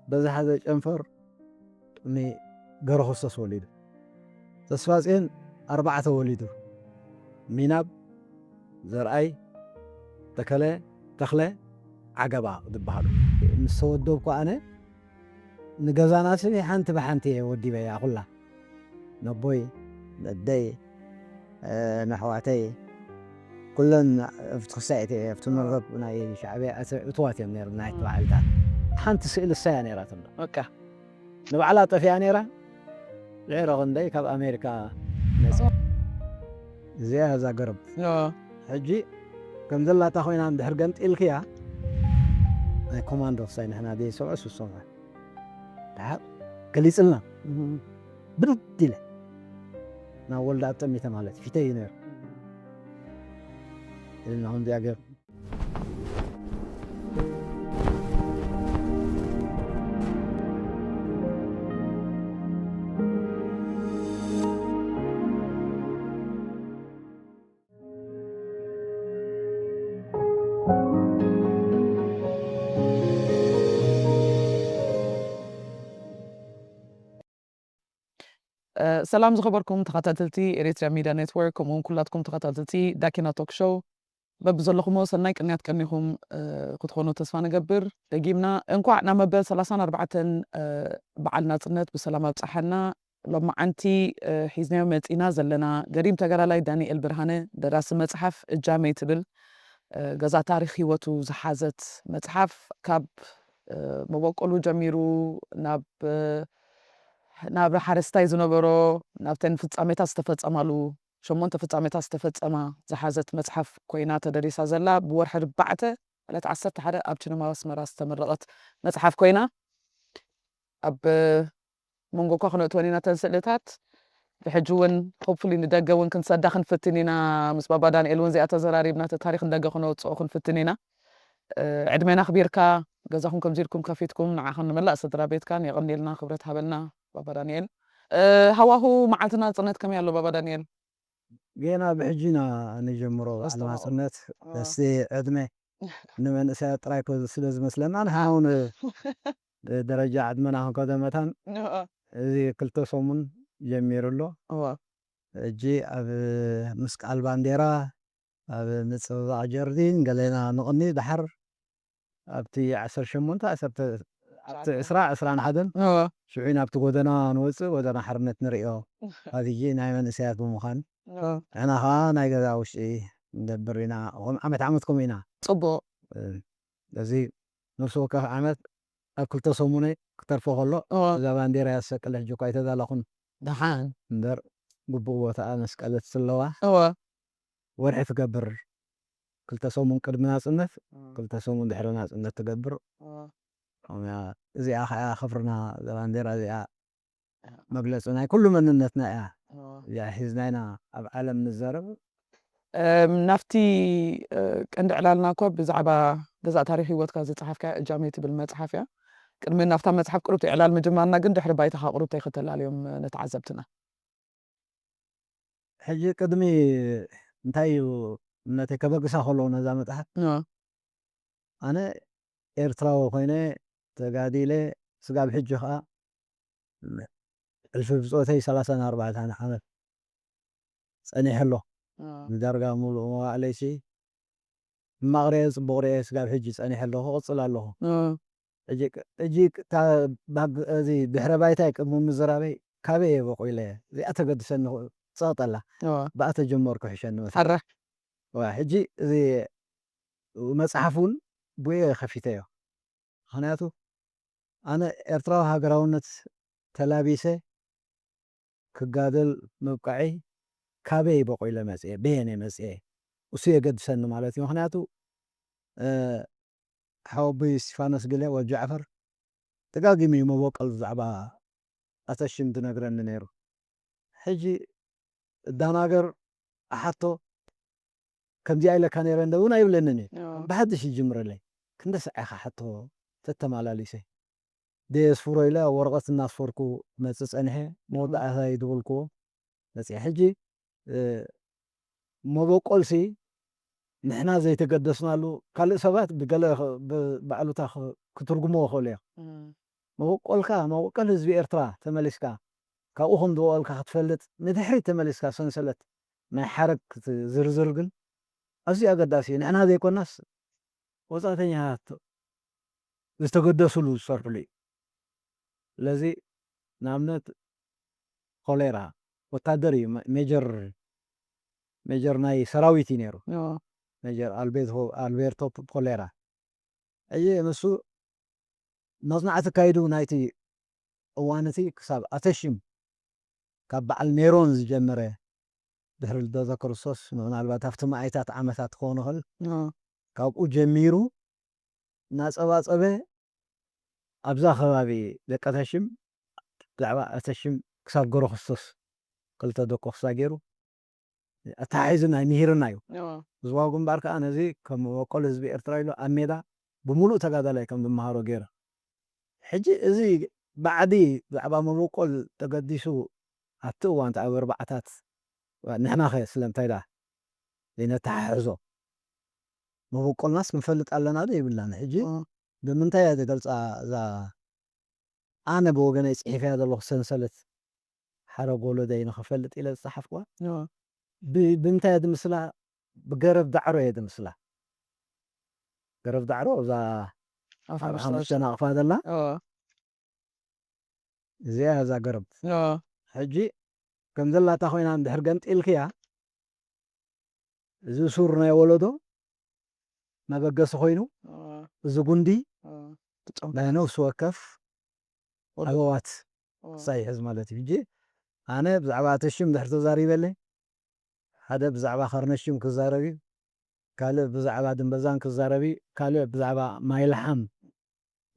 بذا هذا جنفر مي قرخص وليد تصفازين 4 وليدو ميناب زرأي تخلة عقبة دبهالو مسودو كو أنا نجازاناسي حنت بحنتي ودي بيا كلها نبوي ندي نحواتي كلن في تخسيتي في المرض ناي شعبي أتواتي من نايت وعلتها حنت سئل السيانة راتنا أوكي نبعلا طفياني را غير غندي كاب أمريكا نسي زي هذا قرب حجي كم دللا تاخوينا عند حرقنت إلكيا كوماندو ساين هنا دي سوء سوسونا تعال كليس لنا بدل نا ولد أبتمي تمالت في تينير إلنا هم دي أقر سلام زخبركم تخاتلتي إريتريا ميديا نتورك ومون كلاتكم تخاتلتي داكينا توك شو ببزلخم سنايك أنيات كنيهم كتخونو تسفان قبر دقيمنا انكو نعم بل 34 بعلنا تنت بسلامة بصحنا لما أنتي حيزنيو متينا زلنا قريم تقرالاي داني البرهانة دراسة متحف الجامعة تبل غزا تاريخي وتو زحازت متحف كاب مبوكولو جميرو ناب حارستاي زنبرو نابتن ፍጻሜታት ዝተፈጸማሉ 8 ፍጻሜታት ዝተፈጸማ ዝሓዘት መጽሓፍ ኮይና ተደሪሳ ዘላ ብወርሒ 4 ዕለት 11 ኣብ ችንማ ኣስመራ ዝተመረቐት መጽሓፍ ኮይና ኣብ መንጎ እኳ ክነእትወን ኢና ተን ስእልታት ብሕጂ እውን ሆፕፉሊ ንደገ እውን ክንሰዳ ክንፍትን ኢና ምስ ባባ ዳንኤል እውን እዚኣ ተዘራሪብና እቲ ታሪክ ንደገ ክነውፅኦ ክንፍትን ኢና ዕድሜና ክቢርካ ገዛኹም ከምዚ ኢልኩም ከፊትኩም ንዓኹም ንመላእ ስድራ ቤትካን የቐኒልና ክብረት ሃበልና بابا دانيال هواه معتنا صنت كم يالله بابا دانيال جينا بحجينا نجمرو على ما صنت بس عدمه نمن سيطرايكو سلز مثلا أنا هاون درجة عدمنا هون قدمتان زي كلتو صومن جمير له جي أب مسك البانديرا أب نتصوص جردين قالنا نغني دحر أبتي 18 إسراء حدن شعينا بتقودنا نوصل ودنا حرمت نريو هذه جينا من سيات بمخان أنا خان هاي كذا وش إيه ندبرنا عمت عمتكم هنا صبو لذي نرسوك عمت أكل تصوموني كتر فوق الله زبان دير يسك له جو كايت ذا لخن دحان ندر ببوة أنس قالت سلوا ورحت قبر كل تصومون قدمنا صنف كل تصومون دحر ناس إن تقبر زي خفرنا زباندير زي مبلغنا كل من النتنا يا حزننا عالم الزرب نفتي كند علالنا كوب بزعبا جزء تاريخي وقت كذا صحف جامعة بالمتحف يا كرمال نفتا متحف قربتي علال مجمعنا قند حر بيتها قربتي ختل اليوم نتعذبتنا حجي قدمي انتايو نتي كبقسا خلو نظام متحف أنا إرتراو خويني تقاديلي سقاب حجي خا الفبصوتي 34 عام سأني حلو ندرجة مولو على شيء مغريز بوريس قاب حجي سأني حلو وصل له أجيك تا باق زي بحربايتك مزرابي كابي بقولي زي أتقد سنة صوت الله بقى تجمر كحشان حرة وحجي زي مصحفون بوي خفيتيو خناتو أنا إرتراو هاقراونت تلابيسه كقادل مبقعي كابي بقوي لمسئي بيني مسئي وسيه قد سنو مالتي مخناتو حوبي سفانس قلي وجعفر تقاقي مي مبوق الزعبا أتشم دنقرن نيرو حجي الداناقر أحطو كم دي عيلا كان يرن دونا يبلنني بحدش الجمر لي كنت سعيخ حطو تتمالا ليسي ديس فوريلا ورقة الناس فوركو مسس أنهي موضع هاي دولكو بس حجي مبوقول سي نحنا زي تقدسنا له كل سبات بقال بعلو تاخ كترجموه خليه መቦቆል ህዝቢ ኤርትራ ተመሊስካ ካብኡ ከም ዝበቆልካ ክትፈልጥ ንድሕሪት ተመሊስካ ሰንሰለት ናይ ሓረግ ዝርዝር ግን ኣዝዩ ኣገዳሲ እዩ ንሕና ዘይኮናስ ወፃእተኛታት ዝተገደስሉ ዝሰርሕሉ እዩ ስለዚ ንኣብነት ኮሌራ ወታደር እዩ ሜጀር ናይ ሰራዊት እዩ ነይሩ ሜጀር ኣልቤርቶ ኮሌራ ሕጂ ንሱ መፅናዕቲ ካይዱ ናይቲ እዋን እቲ ክሳብ ኣተሽም ካብ በዓል ኔሮን ዝጀመረ ድሕሪ ልደተ ክርስቶስ ምናልባት ኣብቲ መዓይታት ዓመታት ክኾኑ ይኽእል ካብኡ ጀሚሩ እናፀባፀበ ኣብዛ ከባቢ ደቂ ኣተሽም ብዛዕባ ኣተሽም ክሳብ ጎሮ ክርስቶስ ክልተ ደቆክሳ ገይሩ ኣተሓሒዙ ናይ ምሂርና እዩ ዝዋው ግንባር ከዓ ነዚ ከም መቦቆል ህዝቢ ኤርትራ ኢሉ ኣብ ሜዳ ብምሉእ ተጋዳላይ ከም ዝመሃሮ ገይሩ ሕጂ እዚ ባዕዲ ብዛዕባ መቦቆል ተገዲሱ ኣብቲ እዋን ኣብ ኣርባዕታት ንሕና ኸ ስለምንታይ ዳ ዘይነተሓሕዞ መቦቆልናስ ክንፈልጥ ኣለና ዶ ይብላና ሕጂ ብምንታይ እያ ዝገልፃ እዛ ኣነ ብወገነይ ፅሒፈያ ዘለኹ ሰንሰለት ሓረግ ወለደይ ንኽፈልጥ ኢለ ዝፀሓፍክዋ ብምንታይ እያ ድምስላ ብገረብ ዳዕሮ እየ ድምስላ ገረብ ዳዕሮ እዛ ኣብ ሓሙሽተ ናቕፋ ዘላ እዚኣ እዛ ገረብ ሕጂ ከም ዘላታ ኮይና እንድሕር ገንጢልክያ እዚ ሱር ናይ ወለዶ መበገሲ ኮይኑ እዚ ጉንዲ ናይ ነፍሲ ወከፍ ኣበዋት ክሳይሕዝ ማለት እዩ ሕጂ ኣነ ብዛዕባ ኣተሽም ድሕሪ ተዛሪበለይ ሓደ ብዛዕባ ከርነሽም ክዛረብ እዩ ካልእ ብዛዕባ ድንበዛን ክዛረብ እዩ ካልእ ብዛዕባ ማይልሓም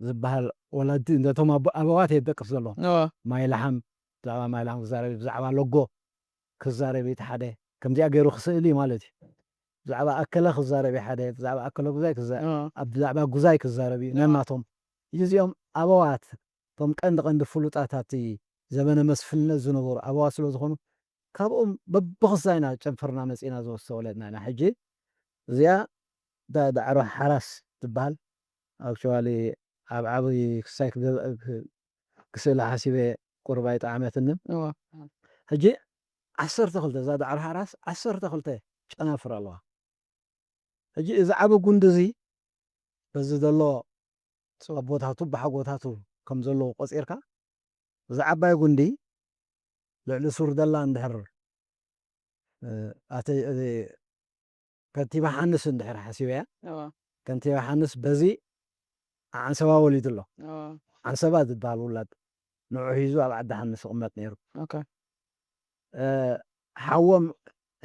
ዝበሃል ወለዲ ነቶም ኣበዋት እየ ዝደቅስ ዘሎ ማይልሓም ብዛዕባ ማይልሓም ክዛረብ እዩ ብዛዕባ ሎጎ ክዛረብ እቲ ሓደ ከምዚኣ ገይሩ ክስእል እዩ ማለት እዩ ብዛዕባ ኣከለ ክዛረብ እዩ ሓደ ብዛዕባ ኣከለ ጉዛይ ብዛዕባ ጉዛይ ክዛረብ እዩ ነናቶም እዚኦም ኣበዋት እቶም ቀንዲ ፍሉጣት ኣብቲ ዘመነ መስፍንነት ዝነበሩ ኣበዋት ስለ ዝኾኑ ካብኦም በብክሳይና ጨንፈርና መፂና ዝወስተ ወለድና ኢና ሕጂ እዚኣ ዳዕሮ ሓራስ ትበሃል ኣክቹዋሊ ኣብ ዓብይ ክሳይ ክስእላ ሓሲበ ቁርባ ይጣዕመትንን ሕጂ 12 እዛ ዳዕሮ ሓራስ 12 ጨናፍር ኣለዋ ሕጂ እዚ ዓብይ ጉንዲ እዚ በዚ ዘሎ ፀቦታቱ ብሓጎታቱ ከም ዘለዎ ቆፂርካ እዚ ዓባይ ጉንዲ ልዕሊ ሱር ዘላ እንድሕር ከንቲባ ሓንስ እንድሕር ሓሲበያ ከንቲባ ሓንስ በዚ ዓንሰባ ወሊዱ ኣሎ ዓንሰባ ዝበሃል ውላድ ንዑ ሒዙ ኣብ ዓዲ ሓንስ ይቕመጥ ነይሩ ሓወም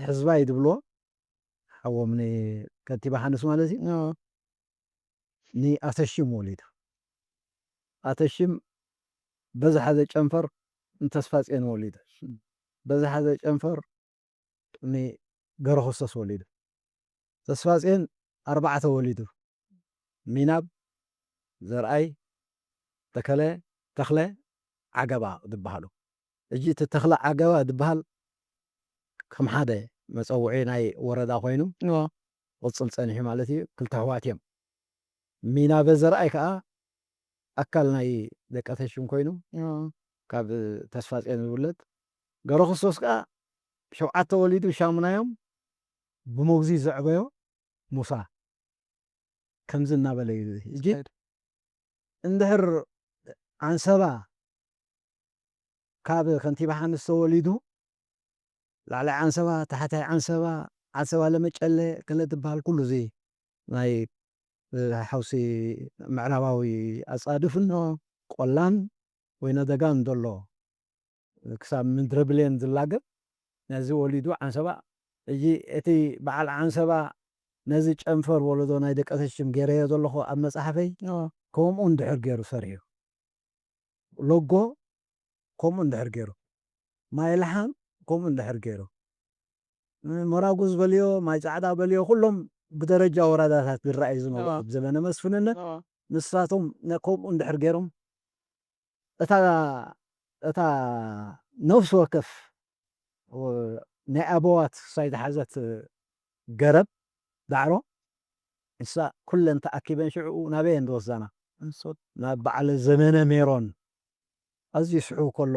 ህዝባይ ድብልዎ ሓወም ከንቲባ ሓንስ ማለት እዩ ንኣተሽም ወሊዱ ኣተሽም በዚ ሓዘ ጨንፈር ንተስፋፅዮን ወሊዱ በዚ ሓዘ ጨንፈር ንገረ ክርስቶስ ወሊዱ ተስፋፅዮን 4 ወሊዱ ሚናብ ዘርኣይ ተክለ ዓገባ ዝበሃሉ ሕጂ እቲ ተክለ ዓገባ ዝበሃል ከም ሓደ መፀውዒ ናይ ወረዳ ኮይኑ ቅፅል ፀኒሑ ማለት እዩ ክልተ ኣሕዋት እዮም ሚናበ ዘርኣይ ከዓ ኣካል ናይ ደቂ ኣተሽም ኮይኑ ካብ ተስፋፅዮን ዝውለድ ገረ ክርስቶስ ከዓ 7 ወሊዱ ሻሙናዮም ብሞግዚት ዘዕበዮ ሙሳ ከምዚ እናበለ እዩ ሕጂ እንድሕር ዓንሰባ ካብ ከንቲባ ሓንስ ተወሊዱ ላዕላይ ዓንሰባ ታሕታይ ዓንሰባ ለመጨለ ገለ ትበሃል ኩሉ እዚ ናይ ሓውሲ ምዕራባዊ ኣፃድፍን ቆላን ወይነ ደጋን ዘሎ ክሳብ ምድረ ብሌን ዝላገብ ነዚ ወሊዱ ዓንሰባ ሕጂ እቲ በዓል ዓንሰባ ነዚ ጨንፈር ወለዶ ናይ ደቂ ኣተሽም ገይረዮ ዘለኹ ኣብ መፅሓፈይ ከምኡ እንድሕር ገይሩ ሰሪሑ ሎጎ ከምኡ እንድሕር ገይሩ ማይልሓም ከምኡ እንድሕር ገይሩ መራጉዝ በልዮ ማይ ፃዕዳ በልዮ ኩሎም ብደረጃ ወረዳታት ዝረኣዩ ዝነበሩ ብዘመነ መስፍንነት ንሳቶም ከምኡ እንድሕር ገይሮም እታ ነፍሲ ወከፍ ናይ ኣበዋት ክሳይ ዝሓዘት ገረብ ዳዕሮ ንሳ ኩለን ተኣኪበን ሽዑ ናበየን ዝወስዳና ናብ በዓል ዘመነ ሜሮን ኣዝዩ ይስሕቡ ከሎ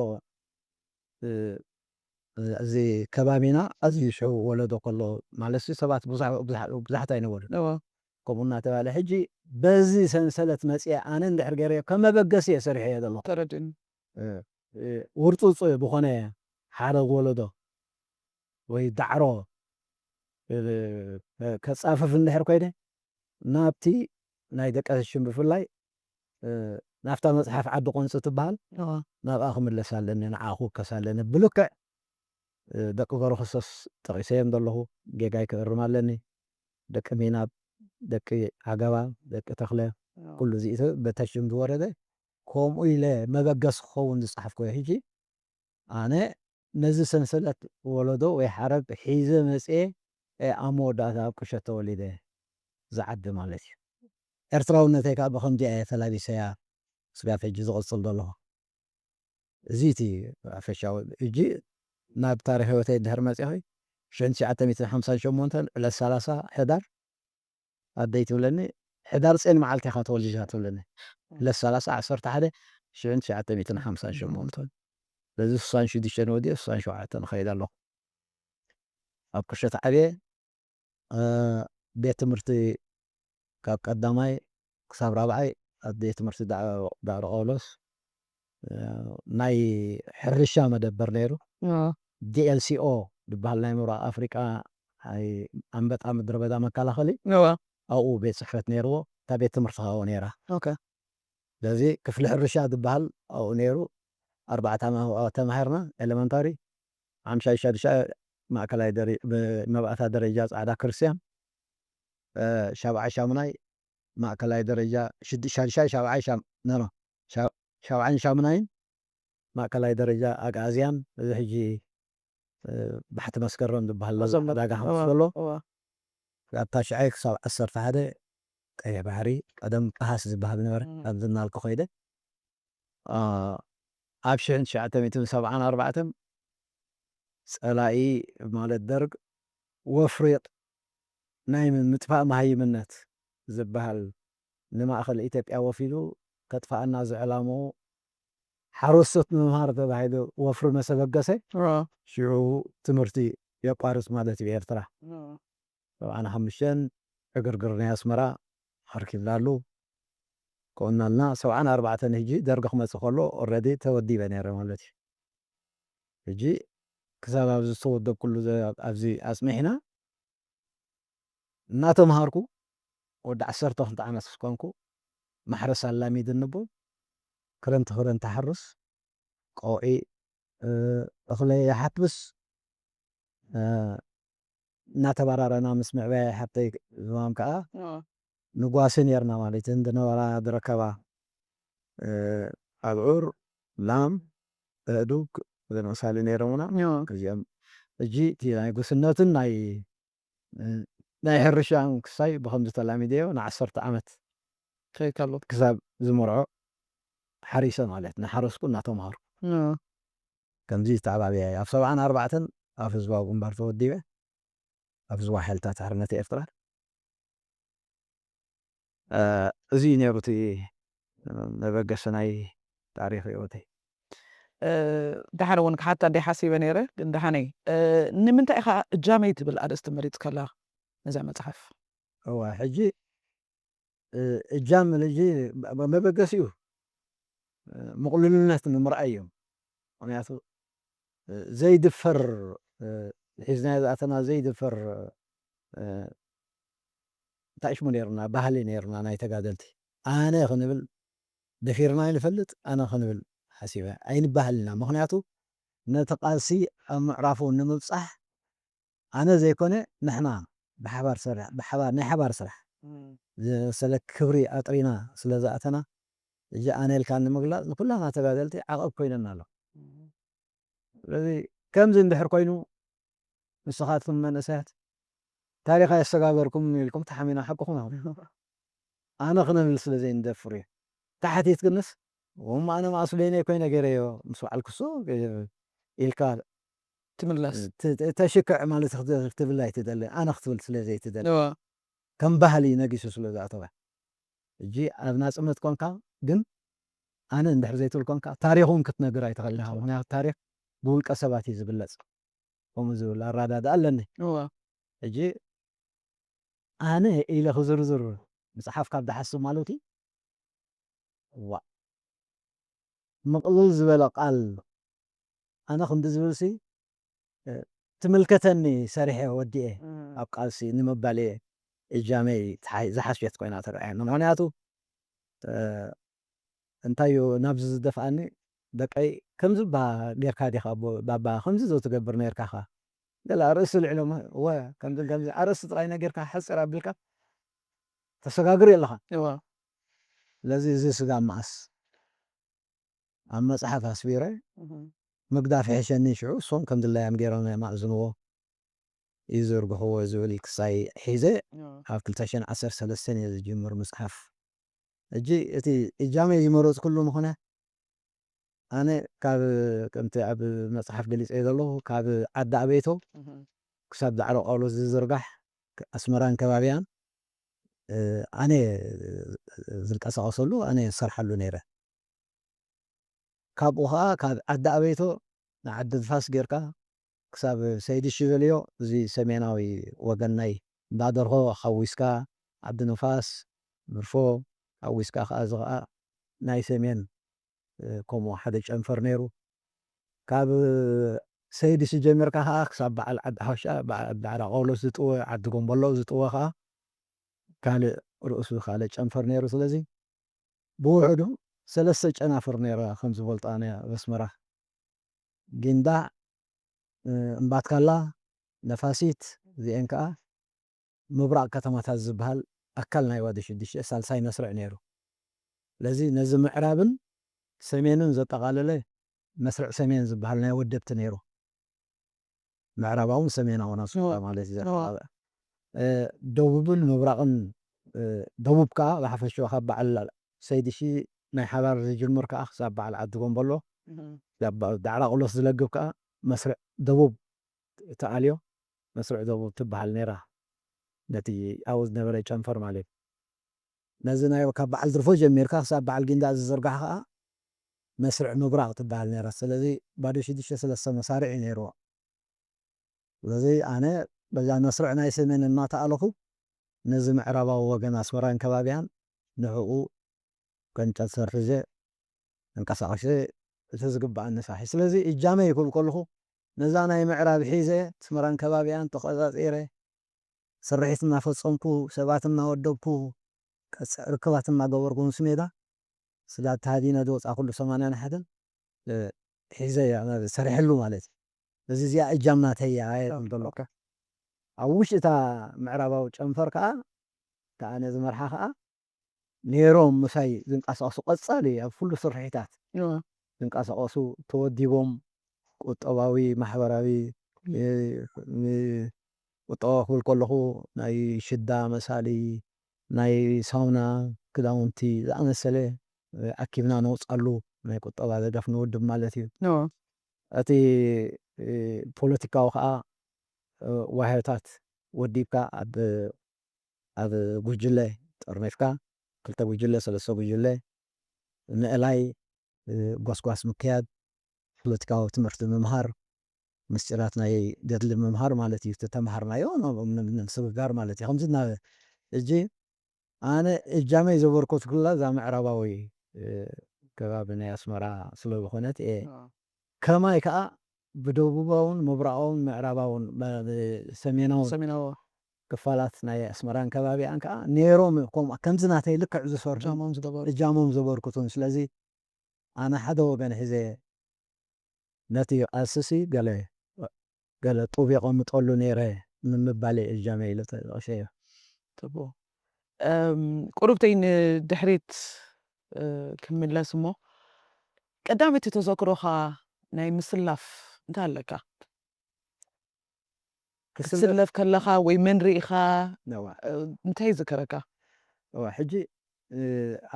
እዚ ከባቢና ኣዝዩ ይስሕቡ ወለዶ ከሎ ማለት ሰባት ብዙሓት ኣይነበሩን ከምኡ እናተባህለ ሕጂ በዚ ሰንሰለት መፅአ ኣነ እንድሕር ገይረ ከም መበገሲ እየ ሰሪሐ እየ ዘለኹ ተረድእኒ ውርፁፅ ብኾነ ሓረግ ወለዶ ወይ ዳዕሮ ከፃፍፍ እንድሕር ኮይነ ናብቲ ናይ ደቀ ሽም ብፍላይ ናፍታ መፅሓፍ ዓዲ ቆንፂ ትበሃል ናብኣ ክምለስ ኣለኒ ንዓኣ ክውከስ ኣለኒ ብልክዕ ደቂ ጎርክሶስ ጠቂሰዮም ዘለኹ ጌጋይ ክእርም ኣለኒ ደቂ ሚናብ ደቂ ዓገባ ደቂ ተክለ ኩሉ እዚ በተሽም ዝወረደ ከምኡ ኢለ መበገስ ክኸውን ዝፀሓፍኮ ሕጂ ኣነ ነዚ ሰንሰለት ወለዶ ወይ ሓረግ ሒዘ መፅአ ኣብ መወዳእታ ኣብ ቁሸት ተወሊደ ዝዓዲ ማለት እዩ ኤርትራውነተይ ከዓ ብከምዚኣ እየ ተላቢሰያ ስጋፍ ሕጂ ዝቕፅል ዘለኹ እዚ እቲ ሓፈሻዊ ሕጂ ናብ ታሪክ ሂወተይ እንድሕር መፂኹ 1958 ዕለት 30 ሕዳር ኣደይ ትብለኒ ሕዳር ፅዮን መዓልቲ ኢኻ ተወሊድካ ትብለኒ ዕለት 30 11 1958 ስለዚ 66 ወዲኡ 67 ንኸይድ ኣለኹ ኣብ ቁሸት ዓብየ ቤት ትምህርቲ ካብ ቀዳማይ ክሳብ ራብዓይ ኣብ ቤት ትምህርቲ ዳዕሮ ጳውሎስ ናይ ሕርሻ መደበር ነይሩ ዲኤልሲኦ ዝበሃል ናይ ምብራቅ ኣፍሪቃ ኣንበጣ ምድረ በዳ መከላኸሊ ኣብኡ ቤት ፅሕፈት ነይርዎ እታ ቤት ትምህርቲ ካብኡ ነይራ ስለዚ ክፍሊ ሕርሻ ዝበሃል ኣብኡ ነይሩ 4 ተማሂርና ኤሌመንታሪ 56 ማእከላይ መባእታ ደረጃ ፃዕዳ ክርስቲያን 78 ማእከላይ ደረጃ 78 ማእከላይ ደረጃ ኣጋዝያን እዚ ሕጂ ባሕቲ መስከረም ዝበሃል ዳጋ ሓምስ ዘሎ ካብ ታሽዓይ ክሳብ 11 ቀይሕ ባሕሪ ቀደም ጳሃስ ዝበሃል ነበረ ኣብ ዝናልኩ ኮይደ ኣብ 1974 ፀላኢ ማለት ደርግ ወፍሪቅ ናይ ምጥፋእ መሃይምነት ዝበሃል ንማእኸል ኢትዮጵያ ወፊዱ ከጥፋኣና ዝዕላሙ ሓረስቶት ምምሃር ተባሂሉ ወፍሪ መሰበገሰ ሽዑ ትምህርቲ የቋርፅ ማለት እዩ ኤርትራ 75 ዕግርግር ናይ ኣስመራ ኣርኪብናሉ ከኡናልና 74 ሕጂ ደርጊ ክመፅእ ከሎ ኦልሬዲ ተወዲበ ነይረ ማለት እዩ ሕጂ ክሳብ ኣብዚ ዝተወደብ ኩሉ ኣብዚ ኣፅሚዕና እናተምሃርኩ ወዲ 12 ዓመት ዝኮንኩ ማሕረስ ኣላሚድ እንቦ ክረምቲ ሓርስ ቆውዒ እኽሊ ይሓትብስ እናተባራረና ምስ ምዕባይ ሓፍተይ ዝማም ከዓ ንጓሲ ነርና ማለት እንድነበራ ዝረከባ ኣብዑር ላም ኣእዱግ ዝመሳሰሉ ነይሮምና እዚኦም ሕጂ እቲ ናይ ጉስነትን ናይ ሕርሻን ክሳይ ብከምዚ ተላሚደዮ ን10 ዓመት ክሳብ ዝመርዖ ሓሪሰ ማለት እናሓረስኩ እናተምሃርኩ ከምዚ ዝተዓባብየ ኣብ 74 ኣብ ህዝባዊ ግንባር ተወዲበ ኣብ ዝዋ ሓይልታት ሓርነት ኤርትራ እዚ ነይሩ እቲ መበገሲ ናይ ታሪክ ሂወተይ ድሓነ እውን ክሓታ እንደይሓሲበ ነይረ ግን ድሓነይ ንምንታይ ኢኻ እጃመይ ትብል ኣርእስቲ መሪፅከላ ነዛ መፅሓፍ እዋ ሕጂ እጃም ልጂ መበገሲ እዩ ምቕሉልነት ንምርኣይ እዩ ምክንያቱ ዘይድፈር ሒዝናዮ ዝኣተና ዘይድፈር እንታይ ሽሙ ነይሩና ባህሊ ነይሩና ናይ ተጋደልቲ ኣነ ክንብል ደፊርና ንፈልጥ ኣነ ክንብል ሓሲበ ኣይንባህልና ምክንያቱ ነቲ ቃልሲ ኣብ ምዕራፉ ንምብፃሕ ኣነ ዘይኮነ ንሕና ብሓባር ናይ ሓባር ስራሕ ዝመሰለ ክብሪ ኣጥሪና ስለ ዝኣተና እጂ ኣነ ኢልካ ንምግላፅ ንኩላና ተጋደልቲ ዓቐብ ኮይነና ኣሎ ስለዚ ከምዚ እንድሕር ኮይኑ ንስኻትኩም መንእሰያት ታሪክ ኣየስተጋበርኩም ኢልኩም ተሓሚና ሓቅኹም ኣነ ክነብል ስለ ዘይንደፍር እዩ ታሕቲት ክንስ ኣነ ማእስለይ ኮይነ ገይረዮ ምስ በዓልክሶ ኢልካ ትምለስ ተሽክዕ ማለት ክትብል ኣይትደሊ ኣነ ክትብል ስለ ዘይትደሊ ከም ባህሊ ነጊሱ ስለ ዝኣተወ እጂ ኣብ ናጽነት ኮንካ ግን ኣነ እንድሕር ዘይትብል ኮንካ ታሪኹን ክትነግር ኣይትኽእልን ኢኻ። ምክንያቱ ታሪክ ብውልቀ ሰባት እዩ ዝብለጽ ከምኡ ዝብል ኣረዳድኣ ኣለኒ። ሕጂ ኣነ ኢለ ክዝርዝር መፅሓፍ ካብ ዝሓስብ ማለት እዩ ዋ ምቕልል ዝበለ ቃል ኣነ ክንዲ ዝብልሲ ትምልከተኒ ሰሪሐ ወዲኤ ኣብ ቃልሲ ንምባል እየ እጃመይ ዝሓሸት ኮይና ትርአየኒ። ምክንያቱ እንታይ እዩ ናብዚ ዝደፍኣኒ ደቀይ ከምዚ ጌርካ ዲኻ ባባ ከምዚ ዞ ትገብር ነርካ ኻ ገለ ርእሲ ልዕሎም ወ ከምዚ ከምዚ ኣርእስቲ ጥራይ ነገርካ ሓፂር ኣቢልካ ተሰጋግር ኣለኻ። ስለዚ እዚ ስጋብ መዓስ ኣብ መፅሓፍ ኣስቢረ ምግዳፍ ይሕሸኒ ሽዑ እሶም ከም ድላዮም ገይሮም የማእዝንዎ ይዝርግሕዎ ዝብል ክሳይ ሒዘ ኣብ 2013 እየ ዝጅምር መፅሓፍ። ሕጂ እቲ እጃመይ ዝመረፅኩሉ ምኽንያት ኣነ ካብ ከምቲ ኣብ መፅሓፍ ገሊፀ ዘለኹ ካብ ዓዲ ኣበይቶ ክሳብ ዳዕሮ ጳውሎስ ዝዝርጋሕ ኣስመራን ከባቢያን ኣነ ዝንቀሳቐሰሉ ኣነ ዝሰርሓሉ ነይረ። ካብኡ ከዓ ካብ ዓዲ ኣበይቶ ንዓዲ ንፋስ ጌርካ ክሳብ ሰይዲ ሽበልዮ እዚ ሰሜናዊ ወገን ናይ እንዳደርሆ ሓዊስካ ዓዲ ንፋስ ምርፎ ሓዊስካ ከዓ እዚ ከዓ ናይ ሰሜን ከምኡ ሓደ ጨንፈር ነይሩ። ካብ ሰይዲ ጀሚርካ ከዓ ክሳብ በዓል ዓዲ ሓወሻ በዓል ዳዕሮ ጳውሎስ ዝጥወ ዓዲ ጎንበሎ ዝጥወ ከዓ ካልእ ርእሱ ካልእ ጨንፈር ነይሩ። ስለዚ ብውሕዱ 3 ጨናፍር ነይረ ከም ዝፈልጦ ኣነ ኣብ ኣስመራ ጊንዳዕ እምባትካላ ነፋሲት እዚአን ከዓ ምብራቅ ከተማታት ዝበሃል ኣካል ናይ ዋዲ 6 ሳልሳይ መስርዕ ነይሩ። ስለዚ ነዚ ምዕራብን ሰሜንን ዘጠቃለለ መስርዕ ሰሜን ዝበሃል ናይ ወደብቲ ነይሩ። ምዕራባውን ሰሜናውን ማለት እዩ። ደቡብን ምብራቅን ደቡብ ከዓ ብሓፈሻ ካብ በዓል ሰይዲ ሺ ናይ ሓባር ዝጅምር ከዓ ክሳብ በዓል ዓዲ ጎንበሎ ዳዕሮ ጳውሎስ ዝለግብ ከዓ መስርዕ ደቡብ ተኣልዮ መስርዕ ደቡብ ትበሃል ነይራ ነቲ ኣብኡ ዝነበረ ጨንፈር ማለት እዩ። ነዚ ናይ ካብ በዓል ድርፎ ጀሚርካ ክሳብ በዓል ጊንዳዕ ዝዝርጋሕ ከዓ መስርዕ ምብራቅ ትበሃል ነይራ። ስለዚ ባዶ 6 መሳርዕ እዩ ነይርዎ። ስለዚ ኣነ በዛ መስርዕ ናይ ሰሜን እናተኣለኹ ነዚ ምዕራባዊ ወገን ኣስመራን ከባቢያን ንዕኡ ከንጨሰር ሒዘ እንቀሳቐሰ እቲ ዝግባኣኒ ሳሒ። ስለዚ እጃመይ ክብል ከለኹ ነዛ ናይ ምዕራብ ሒዘ ኣስመራን ከባቢያን ተቆፃፂረ ስርሒት እናፈፀምኩ ሰባት እናወደብኩ ርክባት እናገበርኩ ምስ ሜዳ ስለ ተሃዲነ ዝወፃ ኩሉ 81 ሒዘ ሰሪሐሉ ማለት እዩ። እዚ እዚኣ እጃም ናተይ እያ ዘሎ። ኣብ ውሽጢ እታ ምዕራባዊ ጨንፈር ከዓ እታ ኣነ ዝመርሓ ከዓ ነይሮም ምሳይ ዝንቀሳቐሱ ቀፃሊ ኣብ ኩሉ ስርሒታት ዝንቀሳቐሱ ተወዲቦም ቁጠባዊ ማሕበራዊ ቁጠባ ክብል ከለኹ ናይ ሽዳ መሳሊ ናይ ሳውና ክዳውንቲ ዝኣመሰለ ኣኪብና ነውፃሉ ናይ ቁጠባ ደገፍ ንውድብ ማለት እዩ። እቲ ፖለቲካዊ ከዓ ዋህታት ወዲብካ ኣብ ጉጅለ ጠርኒፍካ 2 ጉጅለ 3 ጉጅለ ንእላይ ጓስጓስ ምክያድ ፖለቲካዊ ትምህርቲ ምምሃር ምስጢራት ናይ ገድሊ ምምሃር ማለት እዩ። ተተምሃርናዮ ስግጋር ማለት እዩ። ከምዚ ናብ እጂ ኣነ እጃመይ ዘበርከትኩላ እዛ ምዕራባዊ ከባቢ ናይ ኣስመራ ስለዝኾነት እየ ከማይ ከዓ ብደቡባውን ምብራቃውን ምዕራባውን ሰሜናዊ ክፋላት ናይ ኣስመራን ከባቢያን ከዓ ነይሮም ከምዚ ናተይ ልክዕ ዝሰርሑ እጃሞም ዘበርክቱን። ስለዚ ኣነ ሓደ ወገን ሒዘ ነቲ ቃልስሲ ገለ ጡብ የቐምጠሉ ነይረ ንምባል እጃመይ ኢለ ተጠቕሸ እዮ። ቁርብተይ ንድሕሪት ክምለስ እሞ ቀዳመይቲ ተዘክሮኻ ናይ ምስላፍ እንታይ ኣለካ? ክትስለፍ ከለኻ ወይ መን ርኢኻ እንታይ ዝከረካ? ሕጂ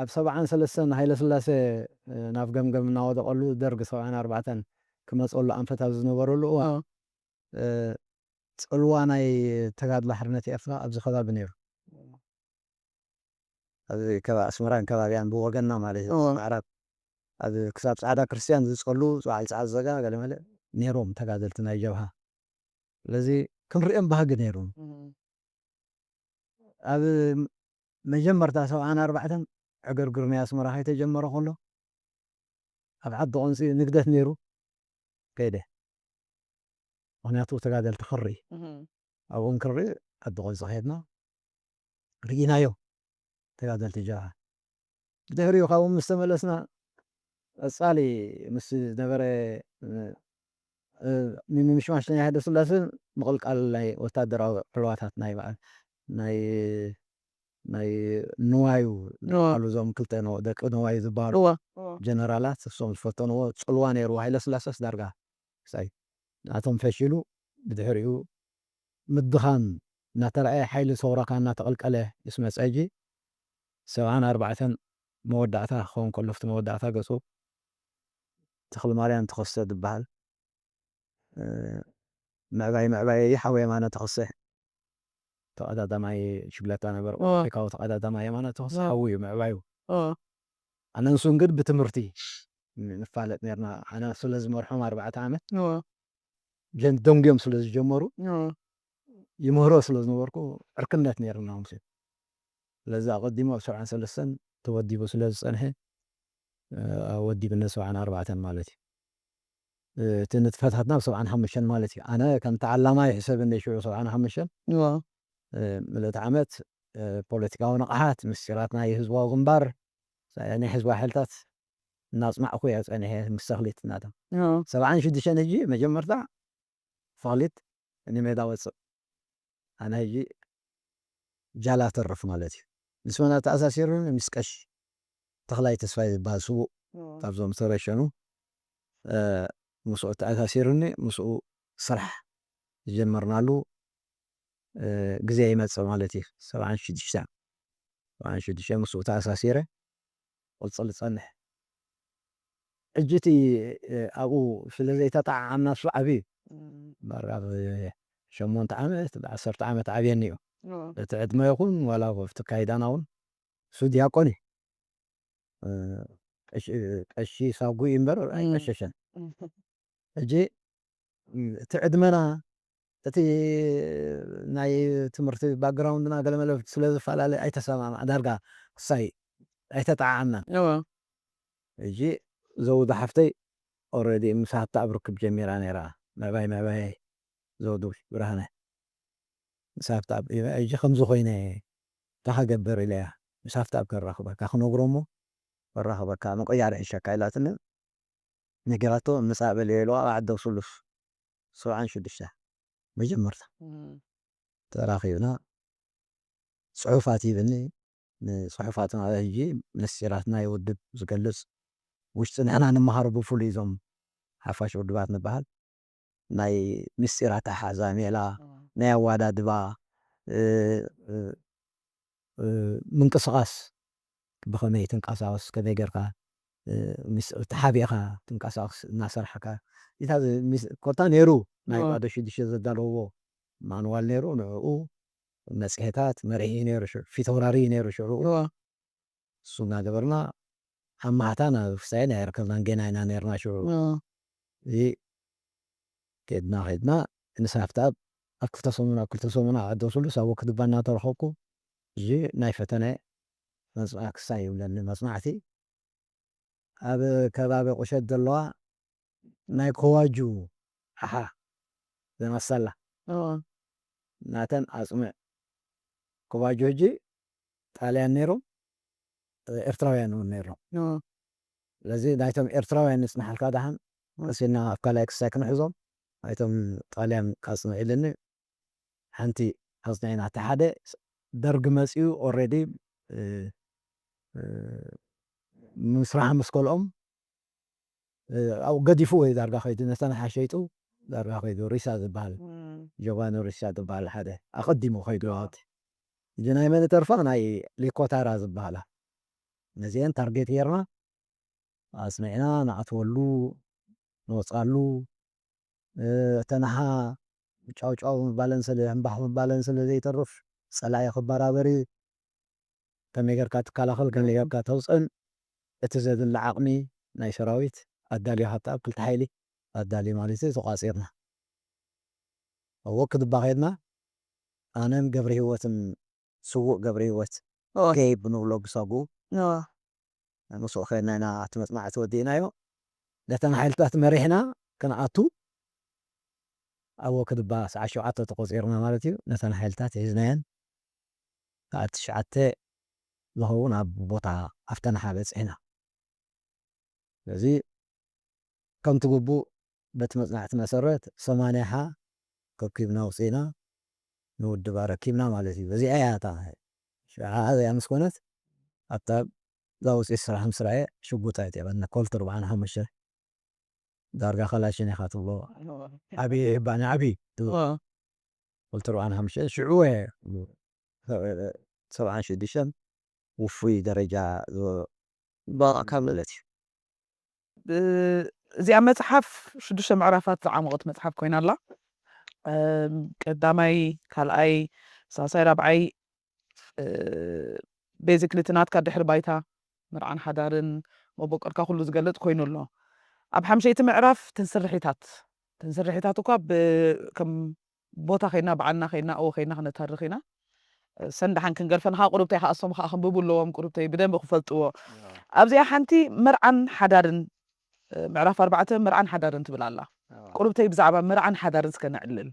ኣብ 73 ሃይለ ስላሴ ናብ ገምገም እናወደቐሉ ደርጊ 74 ክመፀሉ ኣንፈት ኣብ ዝነበረሉ ፅልዋ ናይ ተጋድሎ ሓርነት ኤርትራ ኣብዚ ከባቢ ነይሩ። ኣብ ከባቢ ኣስመራን ከባቢያን ብወገንና ማለት እዩ ምዕራብ ኣብ ክሳብ ፃዕዳ ክርስቲያን ዝፅሉ ፀዋዕል ፀዓት ዘጋ ገለመለ ነይሮም ተጋደልቲ ናይ ጀብሃ ስለዚ ክንሪኦም ባህጊ ነይሩ ኣብ መጀመርታ 74 ዕግርግር ናይ ኣስመራ ከይተጀመረ ከሎ ኣብ ዓዲ ቆንፂ ንግደት ነይሩ ከይደ ምክንያቱ ተጋደልቲ ክርኢ ኣብኡ ክንርኢ ዓዲ ቆንፂ ከይድና ርኢናዮም ተጋደልቲ ጀብሃ ብድሕሪኡ ካብኡ ምስ ተመለስና ቀፃሊ ምስ ነበረ ምምሽማሽ ናይ ሃይለ ስላሴ ምቕልቃል ናይ ወታደራዊ ዕልዋታት ናይ በዓል ናይ ንዋዩ ዝባሃሉ እዞም ክልተ ደቂ ንዋይ ዝባሃሉ ጀነራላት እሶም ዝፈተንዎ ፅልዋ ነይሩ ሃይለ ስላሴስ ዳርጋ ናቶም ፈሺሉ ብድሕሪኡ ምድኻም እናተረኣየ ሓይሊ ሰውረካ እናተቐልቀለ ምስ መፀ ሕጂ 74 መወዳእታ ክኸውን ከሎ ኣብቲ መወዳእታ ገፁ ተክለማርያም ተኸስተ ዝበሃል ምዕባይ ሓወየ የማነ ተኸስተ ተቐዳዳማይ ሽግለታ ነበር ኣፍሪካዊ ተቐዳዳማይ የማነ ተኸስተ ሓዊ እዩ ምዕባዩ ኣነ ንሱ ግን ብትምህርቲ ንፋለጥ ነርና ኣነ ስለ ዝመርሖም 4 ዓመት ደንጊዮም ስለ ዝጀመሩ ይምህሮ ስለ ዝነበርኩ ዕርክነት ነርና ምስኡ ስለዚ ኣቐዲሙ ኣብ 73 ተወዲቡ ስለ ዝፀንሐ ወዲብነት 74 ማለት እዩ እቲ ንጥፈታትና ኣብ 75 ማለት እዩ ኣነ ከም ተዓላማይ ይሕሰበኒ ሽዑ 75 ምልእቲ ዓመት ፖለቲካዊ ንቕሓት ምስጢራት ናይ ህዝባዊ ግንባር ናይ ህዝባዊ ሓይልታት እናፅማዕኩ እየ ፀኒሐ ምስ ተኽሊት እናቶም 76 ሕጂ መጀመርታ ተኽሊት ንሜዳ ወፅእ ኣነ ሕጂ ጃላ ተርፍ ማለት እዩ ምስ መን ተኣሳሲሩ ምስ ቀሺ ተኽላይ ተስፋይ ዝበሃል ስቡእ ካብዞም ዝተረሸኑ ምስኡ ተኣሳሲሩኒ ምስኡ ስራሕ ዝጀመርናሉ ግዜ ይመፅእ ማለት እዩ 76 ምስኡ ተኣሳሲረ ቅፅል ዝፀንሕ ሕጂ እቲ ኣብኡ ስለዘይተጣዓዓምና እሱ ዓብዩ ኣብ 8 ዓመት 10 ዓመት ዓብየኒ እዩ እቲ ዕድመ ይኹን ዋላ ኣብቲ ካይዳና እውን እሱ ዲያቆን እዩ ቀሺ ሳጉእ እምበር ኣይቀሸሸን ሕጂ እቲ ዕድመና እቲ ናይ ትምህርቲ ባክግራውንድና ገለመለ ስለ ዝፈላለየ ኣይተሰማምዕ ዳርጋ ክሳይ ኣይተጣዓዓምናን ሕጂ ዘውዱ ሓፍተይ ኦልሬዲ ምስ ሃብታብ ርክብ ጀሚራ ነይራ ምዕባይ ዘውዱ ብርሃነ ምስ ሃብታብ ሕጂ ከምዚ ኮይነ እንታይ ከገብር ኢለያ ምስ ሃብታብ ከራኽበካ ክነግሮ እሞ ከራኽበካ መቆያሪ ሕሸካ ኢላትኒ ነገራቶ መሳእበል ኢልዋ ኣዓደ ስሉስ 76 መጀመርታ ተራኺብና ፅሑፋት ይብኒ ንፅሑፋትና ሕጂ ምስጢራት ናይ ውድብ ዝገልፅ ውሽጢ ንሕና ንምሃሮ ብፍሉይ እዞም ሓፋሽ ውድባት ንበሃል ናይ ምስጢራት ኣሓዛ ሜላ ናይ ኣዋዳድባ ምንቅስቓስ ብኸመይ ትንቀሳቐስ ከመይ ጌርካ ተሓቢእኻ ትንቀሳቐስ እናሰርሐካ ኮታ ነይሩ ናይ ቋደ 6 ዘዳለውዎ ማንዋል ነይሩ ንዕኡ መፅሄታት መሪሒ ነይሩ ፊታውራሪ ነይሩ ሽዑ እሱ እናገበርና ኣብ ማሕታ ናብ ክሳይን ኣይርከብናን ገና ኢና ነርና ሽዑ እዚ ከድና ምስ ሃፍታብ ኣብ 2 ሰሙን ኣደ ስሉስ ኣብ ወክድባ እናተረኸብኩ እዚ ናይ ፈተነ ክሳይ ይብለኒ መፅናዕቲ ኣብ ከባቢ ቁሸት ዘለዋ ናይ ከዋጁ ኣሓ ዘመሰላ ናተን ኣፅምዕ ከዋጁ ሕጂ ጣልያን ነይሮም ኤርትራውያን እውን ነይሮም ስለዚ ናይቶም ኤርትራውያን ንፅናሓልካ ድሓን ቀሲና ኣብ ካልኣይ ክሳይ ክንሕዞም ናይቶም ጣልያን ካፅንዕ ኢልኒ ሓንቲ ኣፅኒዕና እቲ ሓደ ደርጊ መፅኡ ኦልሬዲ ምስራሕ ምስ ከልኦም ኣብኡ ገዲፉ ወይ ዳርጋ ከይዱ ነተን ሓሸይጡ ዳርጋ ከይዱ ሪሳ ዝበሃል ጀጓኑ ሪሳ ዝበሃል ሓደ ኣቐዲሙ ከይዱ ኣብቲ እዚ ናይ መን ተርፋ ናይ ሊኮታራ ዝበሃላ ነዚአን ታርጌት ጌርና ኣፅኒዕና ንኣትወሉ ንወፃሉ ተናሓ ጫውጫው ምባለን ህምባሕ ምባለን ስለ ዘይተርፍ ፀላኢ ክበራበሪ ከመይ ጌርካ ትከላኸል ከመይ ጌርካ ተውፅእን እቲ ዘድሊ ዓቕሚ ናይ ሰራዊት ኣዳልዩ ኣብ ክልተ ሓይሊ ኣዳልዩ ማለት እዩ ተቋፂርና ኣብኡ ክድባ ኸይድና ኣነን ገብረ ሂወትን ስውእ ገብረ ሂወት ከይብ ንብሎ ብሳጉኡ ምስኡ ኸይድና ኢና እቲ መፅናዕቲ ወዲእናዮ ነተን ሓይልታት መሪሕና ክንኣቱ ኣብኡ ክድባ ሰዓት 7 ተቆፂርና ማለት እዩ ነተን ሓይልታት ሒዝናየን ሰዓት 9 ዝኸውን ኣብ ቦታ ኣፍተናሓ በፂሕና ስለዚ ከምቲ ግቡእ በቲ መፅናዕቲ መሰረት 80 ከኪብና ውፅኢና ንውድባ ረኪብና ማለት እዩ በዚኣ እያ እታ እዚኣ ምስ ኮነት ኣብታ እዛ ውፅኢት ስራሕ ምስ ረአየ ሽጉጥ ኣይጥዕበና ኮልት 45 ዳርጋ ከላሽን ኢኻ ትብሎ ዓብዪ ይባኒ ዓብዪ ኮልት 45 ሽዑ 76 ውፉይ ደረጃ ካብ ማለት እዩ እዚኣ መፅሓፍ 6 ምዕራፋት ዝዓመቐት መፅሓፍ ኮይና ኣላ ቀዳማይ ካልኣይ ሳልሳይ ራብዓይ ቤዚክሊ እቲ ናትካ ድሕሪ ባይታ ምርዓን ሓዳርን መቦቀልካ ኩሉ ዝገልፅ ኮይኑ ኣሎ ኣብ ሓምሸይቲ ምዕራፍ ተንስርሒታት እኳ ከም ቦታ ኸይድና በዓልና ኸይድና ኣብኡ ኸይድና ክነታርኽ ኢና ሰንዳሓን ክንገርፈንካ ቁርብተይ ከኣሶም ከዓ ክንብቡ ኣለዎም ቁርብተይ ብደንቢ ክፈልጥዎ ኣብዚኣ ሓንቲ ምርዓን ሓዳርን ምዕራፍ 4 ምርዓን ሓዳርን ትብል ኣላ ቁርብተይ ብዛዕባ ምርዓን ሓዳርን እስከነዕልል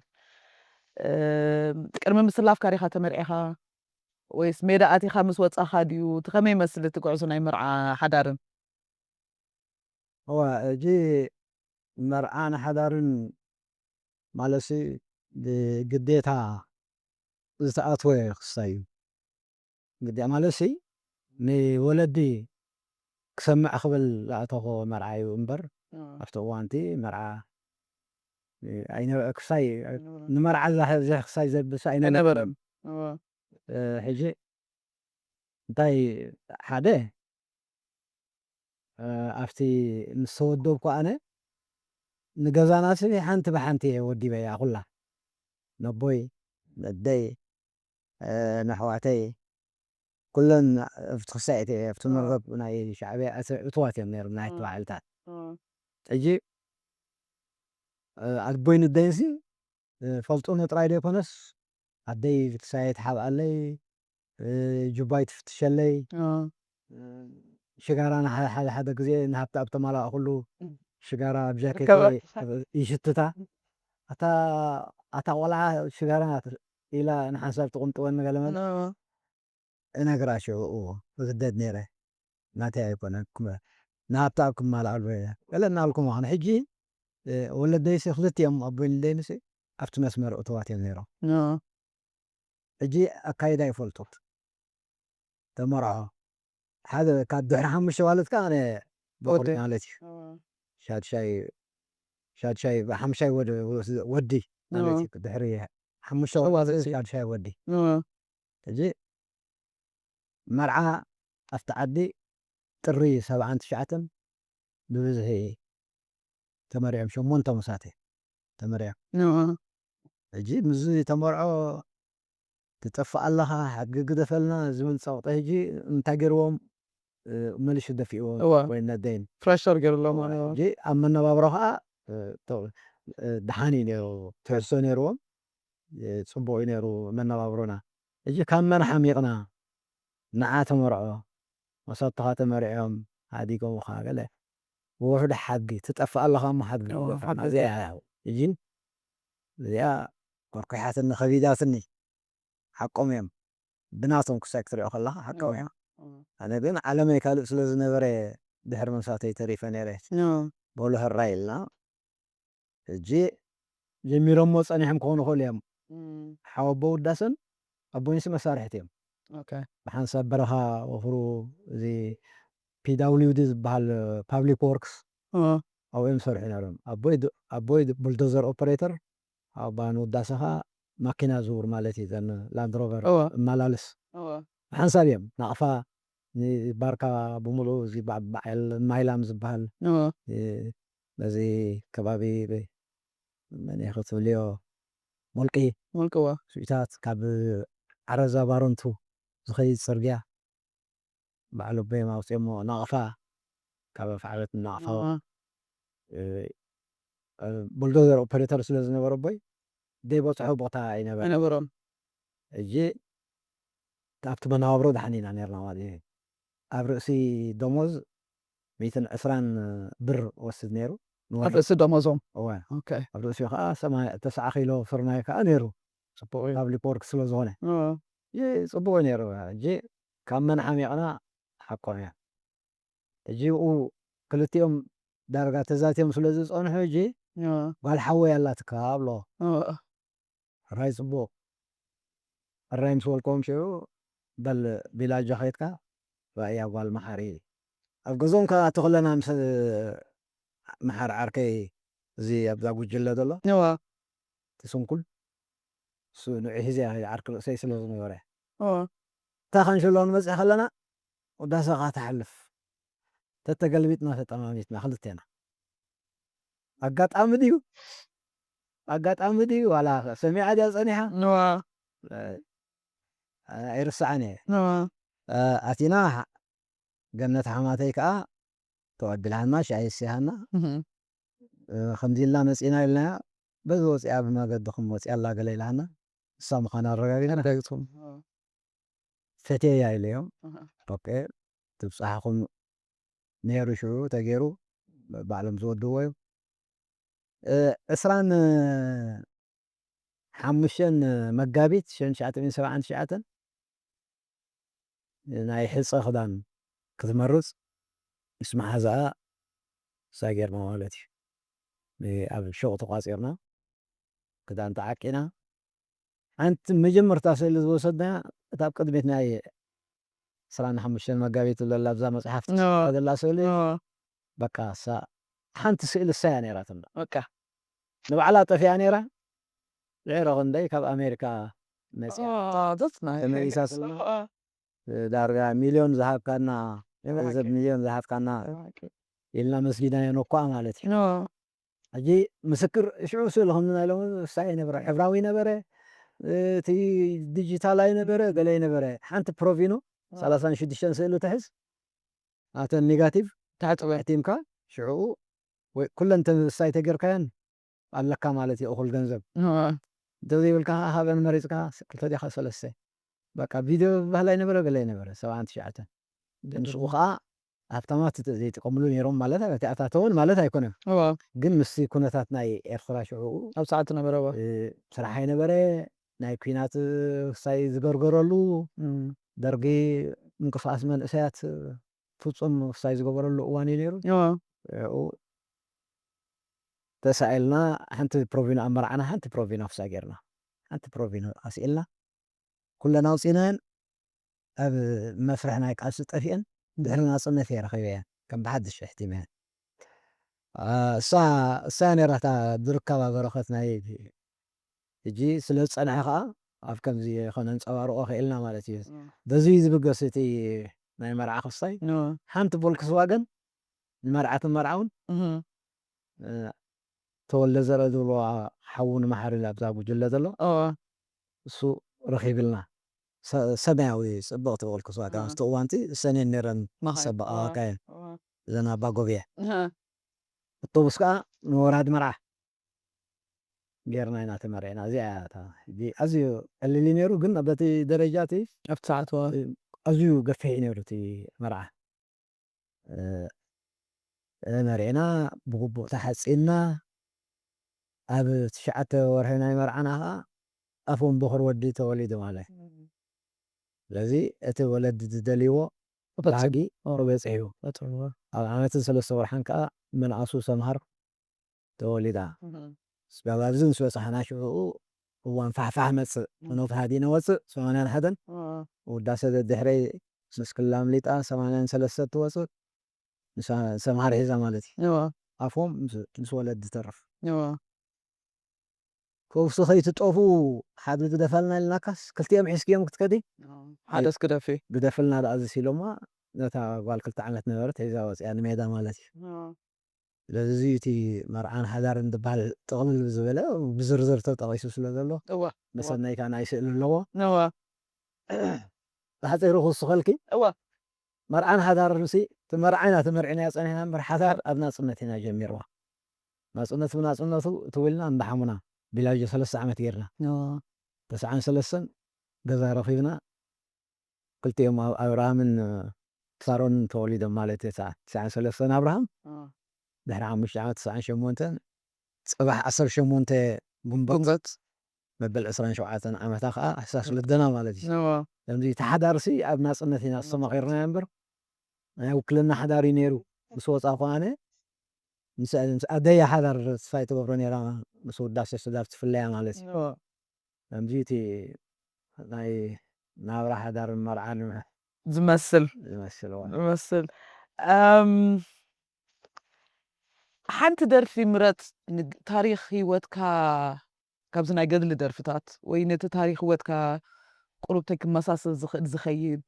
ቅድሚ ምስላፍ ካሪኻ ተመሪዕኻ ወይስ ሜዳ ኣቲኻ ምስ ወፃኻ ድዩ እቲ ከመይ ይመስል እቲ ጉዕዞ ናይ ምርዓ ሓዳርን እጂ መርዓን ሓዳርን ማለሲ ግዴታ ዝተኣትወ ክስታይ እዩ ግዴታ ማለሲ ንወለዲ ክሰምዕ ክብል ዝኣተኾ መርዓ እዩ እምበር ኣብቲ እዋንቲ መርዓ ክሳይ ንመርዓ ክሳይ ዘብሳ ኣይነበረን ሕጂ እንታይ ሓደ ኣብቲ ምስ ተወደብኩ ኣነ ንገዛናሲ ሓንቲ ብሓንቲ እየ ወዲበ እያ ኩላ ነቦይ ነደይ ንኣሕዋተይ ኩለን ኣብቲ ክሳይት እየ ኣብቲ መርበብ ናይ ሻዕብያ እትዋት እዮም ነይሮም ናይ ተባዕልታት ሕጂ ኣቦይ ንደይንሲ ፈልጡኒ ጥራይ ዘይኮነስ ኣደይ ክሳይ ትሓብኣለይ ጁባይ ትፍትሸለይ ሽጋራ ሓደ ሓደ ግዜ ንሃብቲ ኣብ ተማላእ ኩሉ ሽጋራ ብጃኬተይ ይሽትታ ኣታ ቆልዓ ሽጋራ ኢላ ንሓንሳብ ትቕምጥወኒ ገለመለ እነግራ ሽዑ ዝግደድ ነይረ ናተይ ኣይኮነን ንሃብታ ኣብ ክመላእሉ ገለ እናበልኩም ኣኽነ ሕጂ ወለደይሲ ክልቲኦም ኣቦይ ንደይንሲ ኣብቲ መስመር እትዋት እዮም ነይሮም ሕጂ ኣካይዳ ይፈልጡ ተመርዖ ሓደ ካብ ድሕሪ 5 ዋለትካ ኣነ በቁሪ ማለት እዩ ሻድሻይ ሓምሻይ ወዲ ማለት እዩ ድሕሪ 5 ሻድሻይ ወዲ ሕጂ መርዓ ኣብቲ ዓዲ ጥሪ 79 ብብዝሒ ተመሪዖም 8 መሳተ ተመሪዖም ሕጂ ምዝ ተመርዖ ትጠፍእ ኣለኻ ሓቂ ግደፈልና ዝብል ፀቕጢ ሕጂ እንታይ ገይርዎም መልሽ ደፊእዎ ወይ ነደይን ፍሬሸር ገይሩሎም ሕጂ ኣብ መነባብሮ ከዓ ድሓኒ ነይሩ ትሕሶ ነይርዎም ፅቡቅ እዩ ነይሩ መነባብሮና ሕጂ ካብ መን ሓሚቕና ንዓ ተመርዖ መሳትኻ ተመሪዖም ሃዲጎምካ ገለ ብውሕዱ ሓጊ ትጠፍእ ኣለኻ እሞ ሓጊ እዚኣ ሕጂ እዚኣ ኮርኮሓትኒ ከቢዳትኒ ሓቆም እዮም ብናቶም ክሳይ ክትሪኦ ከለካ ሓቆም እዮም ኣነ ግን ዓለመይ ካልእ ስለ ዝነበረ ድሕሪ መሳተይ ተሪፈ ነይረ በሉ ህራይ ኢልና ሕጂ ጀሚሮሞ ፀኒሖም ክኾኑ ይኽእሉ እዮም ሓው ኣቦ ውዳሰን ኣቦይንሲ መሳርሕቲ እዮም ብሓንሳብ በረኻ ወፍሩ እዚ ፒዳውሊውዲ ዝበሃል ፓብሊክ ወርክስ ኣብኡ እዮም ዝሰርሑ ነይሮም ኣቦይ ቡልዶዘር ኦፐሬተር ኣባ ንውዳሰኻ ማኪና ዝውር ማለት እዩ ዘን ላንድሮቨር እመላልስ ብሓንሳብ እዮም ናቕፋ ባርካ ብምሉእ እዚ በዓል ማይላም ዝበሃል በዚ ከባቢ መን ክትብልዮ ሞልቂዋ ስዊታት ካብ ዓረዛ ባሮንቱ ዝኸይድ ፅርግያ بعلو بيما وسيمو نغفا كابا فعلت النغفا بولدوزر اوبريتور سلازم نبرو بي دي بوصحو بوتا اي نبر أنا برام اجي تابت مناوبرو دحنينا نيرنا مالي اب رأسي دموز 120 بر وسد نيرو عارف السد أمازون هو أوكي اب رأسي خا 9 كيلو فرناي كا نيرو صبوي قبل بورك سلازونه صبوي نيرو جي كم من حميقنا حقونا اجي او كلتيهم درجة تزاتيهم سلازم صنحو جي والحوي يلا تكابلو راي صبو الرايم سولكم شو بل بلا جاخيتك ويا قال محاري الجزون كا تخلنا مس محار عركي زي ابدا وجله دلا تسون كل سو نوع زي عرك سي سلو نوري تا خنشلون مس خلنا ودا سقا تحلف تتقلبتنا تطماميتنا خلتنا اقاطعم ديو ولا سميع دي صنيحه يرسعني اتينا جنة حماتي كا تود لها ماشي عيسيهنا خمدي الله مسئنا لنا بزوز يا ما قدكم وصي الله قال لنا سامخنا الرغاغنا دايتهم فتي يا اليوم اوكي تبصحكم نيرو شو تغيرو بعلم زودو اسران حمشن مقابيت شن شعت من 7 شعت ناي حصه خدان كتمرص اسمع هذا ساجر موالتي اب شغل تقاصيرنا كدان تعكينا انت مجمر تاسل وسدنا تاب قدمتنا اي سران حمشن مقابيت ولا لابزا مصحف هذا لا سولي بقى حنت سئل الساني راتنا بقى نبعلا طفي انيرا غير غندي كاب امريكا مسيا دتنا امريكا دار مليون ذهب كنا مليون ذهب كنا إلا مسجدنا ينقع مالتي أجي مسكر شو سؤالهم من لهم سعي نبرة عبراوي نبرة تي ديجيتال أي نبرة قلي نبرة حنت بروفينو 30 شديشان سئلو تحس هذا النيجاتيف تحت اعتمكا شعو وكل أنت السايت غير كان قال لك مالتي أخل جنزب دوي بالك هذا المريض كا كل تدي خاص لسه بقى فيديو بهلا نبرة قلي نبرة سواء أنت شعته نسوخا هفتمات زي تقوملون يروم مالتها تأتاتون مالتها يكونه ግን ምስ ኩነታት ናይ ኤርትራ ሽዑ ኣብ ሰዓት ነበረዋ ስራሕ ኣይነበረ ናይ ኩናት ሳይ ዝገርገረሉ ደርጊ ምንቅስቃስ መንእሰያት ፍፁም ሳይ ዝገበረሉ እዋን እዩ ነይሩ ተሳኢልና ሓንቲ ፕሮቪኖ ኣብ መርዓና ሓንቲ ፕሮቪኖ ክሳ ጌርና ሓንቲ ፕሮቪኖ ኣስኢልና ኩለና ውፂናየን ኣብ መፍርሒ ናይ ቃልሲ ጠፊአን ድሕሪ ናፅነት እየ ረኺበ እየን ከም ብሓድሽ እሕቲመን እሳ ነይራታ ብርከባ በረኸት ናይ እጂ ስለ ዝፀንሐ ከዓ ኣብ ከምዚ ከነንፀባርቆ ክኢልና ማለት እዩ በዚ ዝብገስ እቲ ናይ መርዓ ክሳይ ሓንቲ ቮልክስዋገን ንመርዓትን መርዓውን ተወልደ ዘርአ ዝብሎ ሓዉ ንማሕሪ ኣብዛ ጉጅለ ዘሎ እሱ ረኺብልና ሰማያዊ ፅብቕቲ ቮልክስዋገን ኣብቲ እዋንቲ ሰኔን ነይረን ሰበቃ ካየን እዘን ኣባ ጎብየ الطوبس كا نوراد مرعى غيرنا هنا تمرينا زي دي ازيو اللي نيرو قلنا بتي درجاتي افتعت ازيو قفي نيرو تي مرعى مرينا بقبو تحسينا اب تشعت ورهنا مرعنا افون بخر ودي توليد مالي لذي اتولد دليو باقي وبيصيو عامة ثلاث ورحان كا من عصو سمهر توليدا سبابازن سو صحنا شو هو انفعفع مس منو في هذه نوص سوانا حدن وداسه الدحري مسكلام ليطا سمانان ثلاثه توصل سمهر هذا مالتي عفوم نس ولد ترف كوفس خيت طوفو حد دفلنا لنكاس كلتيام حسكيام كتكدي حدث كده في بدفلنا داز سيلوما نتا قال كلت عملت نبرت هيزا يعني ميدا مالتي لذيتي مرعان حدار ندبال تغلل بزبله بزرزر تطغيسو سلازلو مسناي كان عايش له راح تيرو خص خلكي مرعان حدار رسي تمرعينا تمرعينا صنينا امبر حدار ابنا صنتنا جميروا ما صنت بنا صنتو تولنا اندحمنا بلاج 3 عامات غيرنا تسعان سلسن ገዛ ረኺብና ክልቲኦም ኣብርሃምን ሳሮን ተወሊዶም ማለት እዩ 93 ኣብርሃም ድሕሪ 5 ዓመት 98 ፅባሕ 18 ጉንበት መበል 27 ዓመታ ከዓ ሕሳስ ወለደና ማለት እዩ ከምዚ ተሓዳርሲ ኣብ ናፅነት ኢና ዝተማኺርና እምበር ናይ ውክልና ሓዳር እዩ ነይሩ ምስ ወፃ ኳነ ኣደያ ሓዳር ተስፋይ ትገብሮ ነይራ ምስ ውዳሴ ስዳር ትፍለያ ማለት እዩ ከምዚ እቲ ናይ ናብራ ሓዳር መርዓን ዝመስል ሓንቲ ደርፊ ምረፅ ታሪክ ሂወትካ ካብዚ ናይ ገድሊ ደርፍታት ወይ ነቲ ታሪክ ሂወትካ ቁሩብተይ ክመሳሰል ዝኽእል ዝኸይድ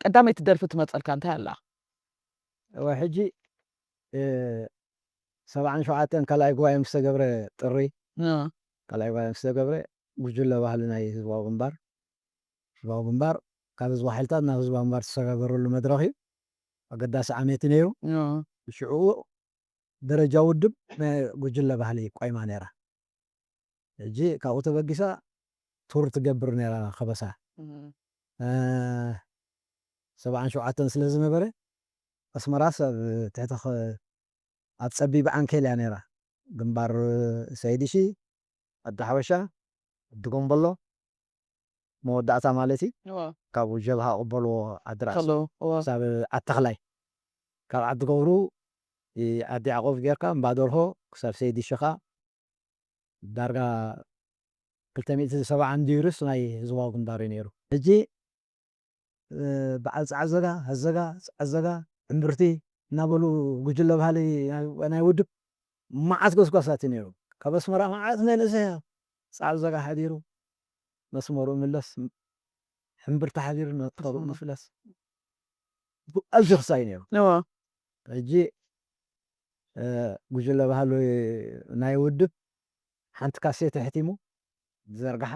ቀዳመይቲ ደርፊ ትመፀልካ እንታይ ኣላ ወይ ሕጂ 77 ካልኣይ ጉባኤ ምስ ተገብረ ጥሪ ካልኣይ ጉባኤ ምስ ተገብረ ጉጅለ ባህሊ ናይ ህዝባዊ ግንባር ካብ ህዝባዊ ሓይልታት ናብ ህዝባዊ ግንባር ዝተሰጋገረሉ መድረኽ እዩ ኣገዳሲ ዓመት ነይሩ ሽዑ ደረጃ ውድብ ናይ ጉጅለ ባህሊ ቆይማ ነይራ ሕጂ ካብኡ ተበጊሳ ቱር ትገብር ነይራ ከበሳ 77 ስለ ዝነበረ ኣስመራስ ኣብ ትሕቲ ኣብ ፀቢብ ዓንኬል እያ ነይራ ግንባር ሰይድሺ ኣዲ ሓበሻ ኣዲ ጎንበሎ መወዳእታ ማለት እዩ ካብኡ ጀብሃ ቅበልዎ ኣድራስ ሳብ ዓተኽላይ ካብ ዓዲ ገብሩ ዓዲ ያዕቆብ ጌርካ እምባደርሆ ክሳብ ሰይድሽኻ ዳርጋ 270 ዲዩርስ ናይ ህዝባዊ ግንባር እዩ ነይሩ ሕጂ በዓል ፃዕዘጋ ህዘጋ ፃዕዘጋ እምብርቲ እናበሉ ጉጅለ ባህሊ ናይ ውድብ መዓት ጎስጓሳት ነይሩ ካብ ኣስመራ መዓት መንእሰይ ፃዕዘጋ ሓዲሩ መስመሩ ምለስ ሕምብርታ ሓዲሩ ነጥሩ ምፍለስ ኣዝዩ ክሳይ ነይሩ ሕጂ ጉጅለ ባህሊ ናይ ውድብ ሓንቲ ካሴት ሕቲሙ ዝዘርግሓ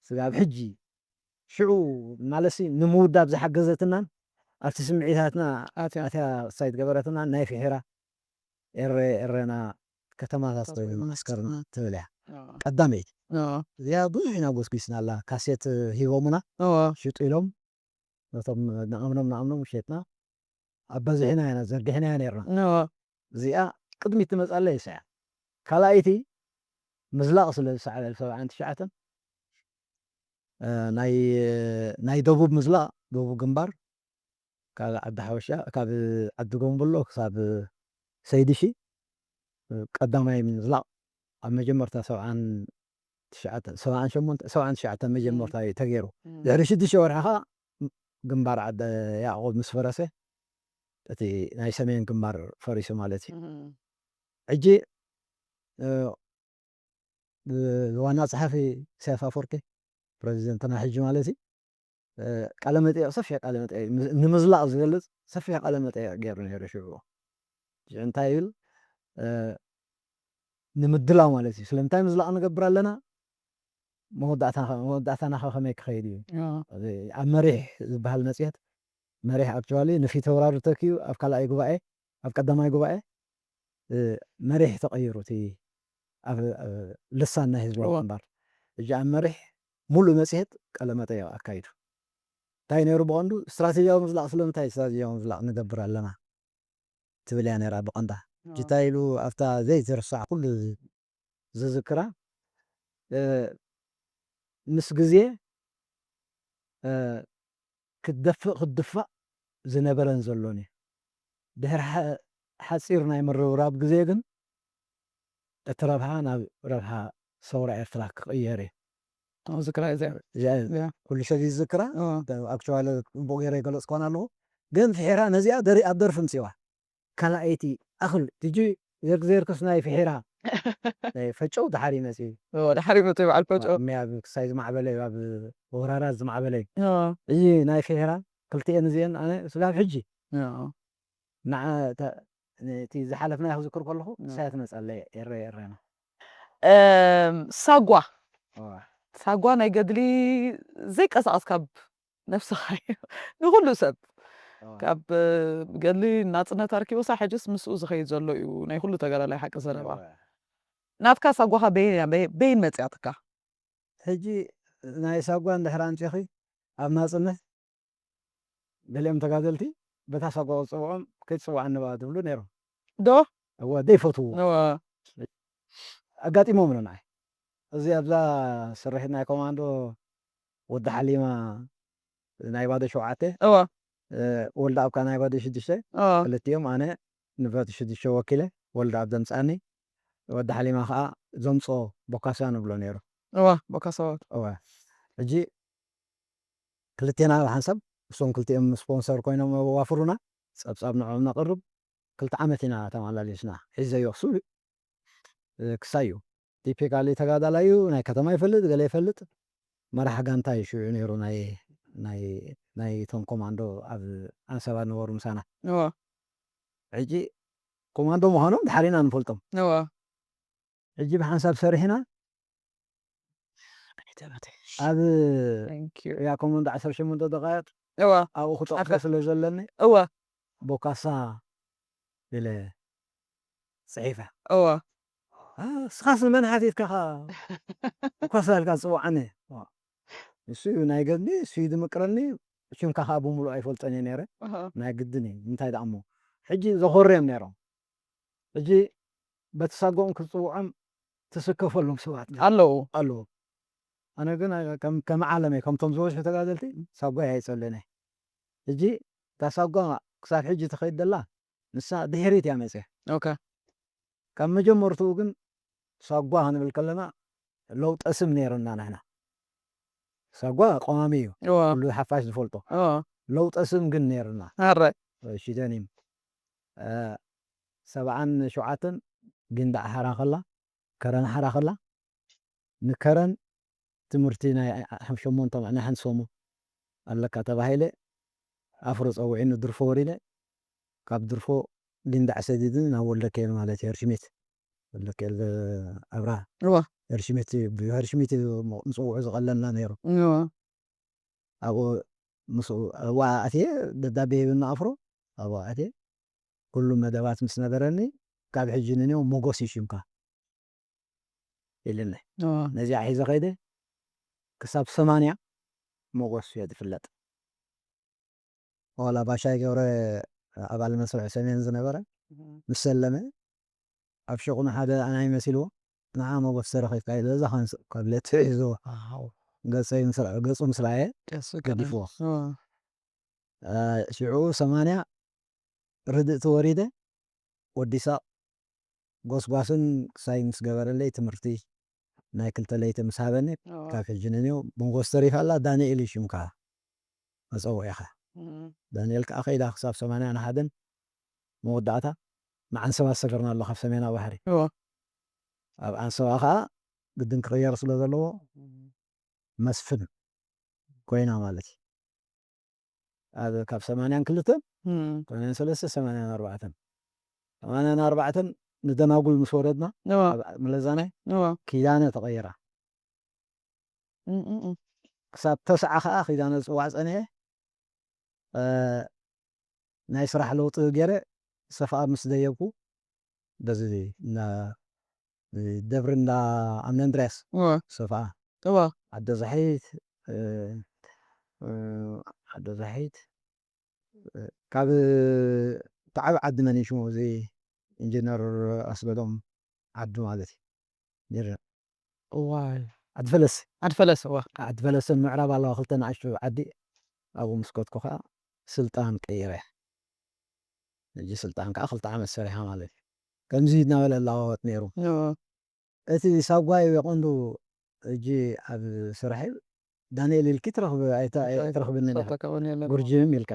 ስጋብ ሕጂ ሽዑ ማለሲ ንምውዳብ ዝሓገዘትናን ኣብቲ ስምዒታትና ኣትያ ሳይት ገበረትና ናይ ፍሒራ ኤረና ከተማታት መስከርና ትብል እያ ቀዳመይቲ እዚኣ ብዙሕ ኢና ጎስጒስና ኣላ ካሴት ሂቦሙና ሽጡ ኢሎም ነቶም ንኣምኖም ሸጥና ኣብ በዝሕና ኢና ዘርጊሕና ነርና እዚኣ ቅድሚት ትመፃለ ይስያ ካልኣይቲ ምዝላቕ ስለ ዝሰዓበ 79 ናይ ደቡብ ምዝላቕ ደቡብ ግንባር ካብ ዓዲ ሓበሻ ካብ ዓዲ ጎንበሎ ክሳብ ሰይድሺ ቀዳማይ ምዝላቕ ኣብ መጀመርታ 79 መጀመርታ እዩ ተገይሩ ድሕሪ 6 ወርሒ ከዓ ግንባር ዓዲ ያዕቆብ ምስ ፈረሰ እቲ ናይ ሰሜን ግንባር ፈሪሱ ማለት እዩ ሕጂ ዋና ፀሓፊ ኢሳያስ ኣፈወርቂ ፕረዚደንትና ሕጂ ማለት እዩ ቃለ መጠይቕ ሰፊሕ ቃለ መጠይቕ ንምዝላቕ ዝገልፅ ሰፊሕ ቃለ መጠይቕ ገይሩ ነይሩ ሽዑ እንታይ ይብል ንምድላው ማለት እዩ ስለምንታይ ምዝላቕ ንገብር ኣለና መወዳእታና ከመይ ክኸይድ እዩ ኣብ መሪሕ ዝበሃል መፅሄት መሪሕ ኣክቹዋሊ ንፊት ተወራሪ ተኪዩ ኣብ ካልኣይ ጉባኤ ኣብ ቀዳማይ ጉባኤ መሪሕ ተቐይሩ እቲ ኣብ ልሳን ናይ ህዝባዊ ግንባር ሕጂ ኣብ መሪሕ ሙሉእ መፅሄት ቃለ መጠይቕ ኣካይዱ እንታይ ነይሩ ብቐንዱ እስትራቴጂያዊ ምዝላቕ ስለምንታይ እስትራቴጂያዊ ምዝላቕ ንገብር ኣለና ትብል እያ ነይራ ብቐንዳ ሕጂ እንታይ ኢሉ ኣብታ ዘይትርሳዕ ኩሉ ዝዝክራ ምስ ግዜ ክትድፋእ ዝነበረን ዘሎን እዩ ድሕሪ ሓፂር ናይ ምርብራብ ግዜ ግን እቲ ረብሓ ናብ ረብሓ ሰውራ ኤርትራ ክቕየር እዩ ዝክራ እዚኣ ኩሉ ሰብ ዝዝክራ ኣክቹዋሊ ፅቡቕ ገይረ ይገለፅኳን ኣለኹ ግን ፍሒራ ነዚኣ ኣብ ደርፊ ምፅዋ ካልኣይቲ ኣኽል ትጂ ዘርክዘርክስ ናይ ፍሒራ ፈጨው ድሓሪ መፅ ድሓሪ መፅ በዓል ፈጨው ኣብ ክሳይ ዝማዕበለ እዩ ኣብ ወራራት ዝማዕበለ እዩ እዚ ናይ ፍሒራ ክልቲአን እዚአን ኣነ ስጋብ ሕጂ እቲ ዝሓለፍና ክዝክር ከለኹ ሳያት መፀለ የረና ሳጓ ናይ ገድሊ ዘይቀሳቐስ ካብ ነፍስኻ ንኩሉ ሰብ ካብ ገድሊ ናጽነት ኣርኪቦሳ ሕጅስ ምስኡ ዝኸይድ ዘሎ እዩ ናይ ኩሉ ተጋዳላይ ሓቂ ዘረባ ናትካ ሳጓኻ በይን መጽያትካ ሕጂ ናይ ሳጓ እንድሕር ኣንጺኺ ኣብ ናጽነት ገሊኦም ተጋደልቲ በታ ሳጓ ዝፅውዖም ከይትፅዋዕ ንባ ትብሉ ነይሮም ዶ እወ ደይፈትዎ እወ ኣጋጢሞም ነው ንዓይ እዚ ኣብዛ ስርሒት ናይ ኮማንዶ ወዲ ሓሊማ ናይ ባዶ 7 እወ ወልዳ ኣብካ ናይ ባዶ 6 ክልቲኦም ኣነ ንባዶ 6 ወኪለ ወልዳ ኣብ ዘምፃኒ ወዲ ሓሊማ ከዓ ዘምፆ ቦካሳ ንብሎ ነይሩ እወ ቦካሳዎት እወ ሕጂ ክልቴና ብሓንሳብ እሶም ክልቲኦም ስፖንሰር ኮይኖም ዋፍሩና ፀብፃብ ንዕኦም ነቕርብ 2 ዓመት ኢና ተመላሊስና ሒዘዮ እሱ ክሳዩ ቲፒካሊ ተጋዳላዩ ናይ ከተማ ይፈልጥ ገለ ይፈልጥ መራሒ ጋንታ እዩ ሽዑ ነይሩ ናይ ቶም ኮማንዶ ኣብ ኣንሰባ ነበሩ ምሳና እወ ሕጂ ኮማንዶ ምዃኖም ድሓሪና ንፈልጦም እወ ሕጂ ብሓንሳብ ሰሪሕና ኣብ ያ ኮማንዶ 18 ደቂቃ እወ ኣብኡ ክጠቕሶ ስለ ዘለኒ እወ ቦካሳ ኢለ ፅሒፈ እወ ስኻስ መን ሓቲትካ ቦካሳ ኢልካ ዝፅዋዕኒ እሱ ናይ ገድሊ እሱ ድምቅረኒ ሽምካ ከዓ ብምሉእ ኣይፈልጦን እየ ነይረ ናይ ግድን እዩ እንታይ ደኣ እሞ ሕጂ ዘኾርዮም ነይሮም ሕጂ በቲ ሳጎኦም ክፅውዖም ትስከፈሎም ሰባት ኣለዉ ኣነ ግን ከም ዓለመ ከምቶም ዝበዝሑ ተጋደልቲ ሳጓይ ኣይፀለነ ሕጂ እታ ሳጓ ክሳብ ሕጂ ትኸይድ ዘላ ንሳ ድሕሪት እያ መፅያ ካብ መጀመርትኡ ግን ሳጓ ክንብል ከለና ለውጠ ስም ነይርና ንሕና ሳጓ ቀዋሚ እዩ ኩሉ ሓፋሽ ዝፈልጦ ለውጠ ስም ግን ነይርና ሽደኒም 77 ግንዳዕ ሓራ ከላ ከረን ሓራ ከላ ንከረን ትምህርቲ ናይ 8 ናይ ሓንቲ ሰሙ ኣለካ ተባሂለ ኣፍሮ ፀዊዒኒ ድርፎ ወሪደ ካብ ድርፎ ግንዳዕ ሰዲድን ናብ ወልደከል ማለት እዩ ህርሽሜት ወልደከል ኣብራ ህርሽሜት ንፅውዑ ዝቐለልና ነይሩ ኣብኡ ምስኡ ኣብኡ ኣትየ ደብዳቤ ሂብና ኣፍሮ ኣብኡ ኣትየ ኩሉ መደባት ምስ ነበረኒ ካብ ሕጂ ንኔው ሞጎስ ይሽምካ ኢልኒ ነዚኣ ሒዘ ኸይደ ክሳብ 80 ሞጎስ እየ ዝፍለጥ ዋላ ባሻይ ገብረ ኣባል መስርዕ ሰሜን ዝነበረ ምስ ሰለመ ኣብ ሸቑኑ ሓደ ኣናይ መሲልዎ ንዓ ሞጎስ ተረኺብካ ኢለ እዛ ከንስእ ካብለት ሒዝዎ ገፁ ምስ ረኣየ ገዲፍዎ ሽዑ 80 ርድእቲ ወሪደ ወዲሳ ጎስጓስን ክሳይ ምስ ገበረለይ ትምህርቲ ናይ 2 ለይቲ ምስ ሃበኒ ካብ ሕጂ ንኔው ሞጎስ ተሪፋ ኣላ ዳንኤል ይሽምካ መፀውዒኻ ዳንኤል ከዓ ከይዳ ክሳብ 81 መወዳእታ ንዓንሰባ ዝሰገርና ኣሎ ካብ ሰሜናዊ ባሕሪ ኣብ ኣንሰባ ከዓ ግድን ክቕየር ስለ ዘለዎ መስፍን ኮይና ማለት እዩ ካብ 82 83 84 84 ንደናጉል ምስ ወረድና ምለዛናይ ኪዳነ ተቐይራ ክሳብ ተስዓ ከዓ ኪዳነ ዝፅዋዕ ፀኒሐ ናይ ስራሕ ለውጢ ገይረ ሰፍኣ ምስ ደየብኩ በዚ ደብሪ እንዳ ኣምነ እንድርያስ ሰፍኣ ዓደ ዛሒት ካብ ተዓብ ዓዲ መን ሽሙ እዚ ኢንጂነር ኣስበዶም ዓዱ ማለት እዩ ዓድፈለስ ምዕራብ ኣለዋ 2 ንኣሽቱ ዓዲ ኣብኡ ምስከትኩ ከዓ ስልጣን ቀይረ ሕጂ ስልጣን ከዓ 2 ዓመት ሰሪሓ ማለት እዩ ከምዚ እናበለ ኣለዋወጥ ነይሩ እቲ ሳጓይ የቆንዱ ሕጂ ኣብ ስራሐይ ዳንኤል ኢልኪ ትረኽብኒ ጉርጅም ኢልካ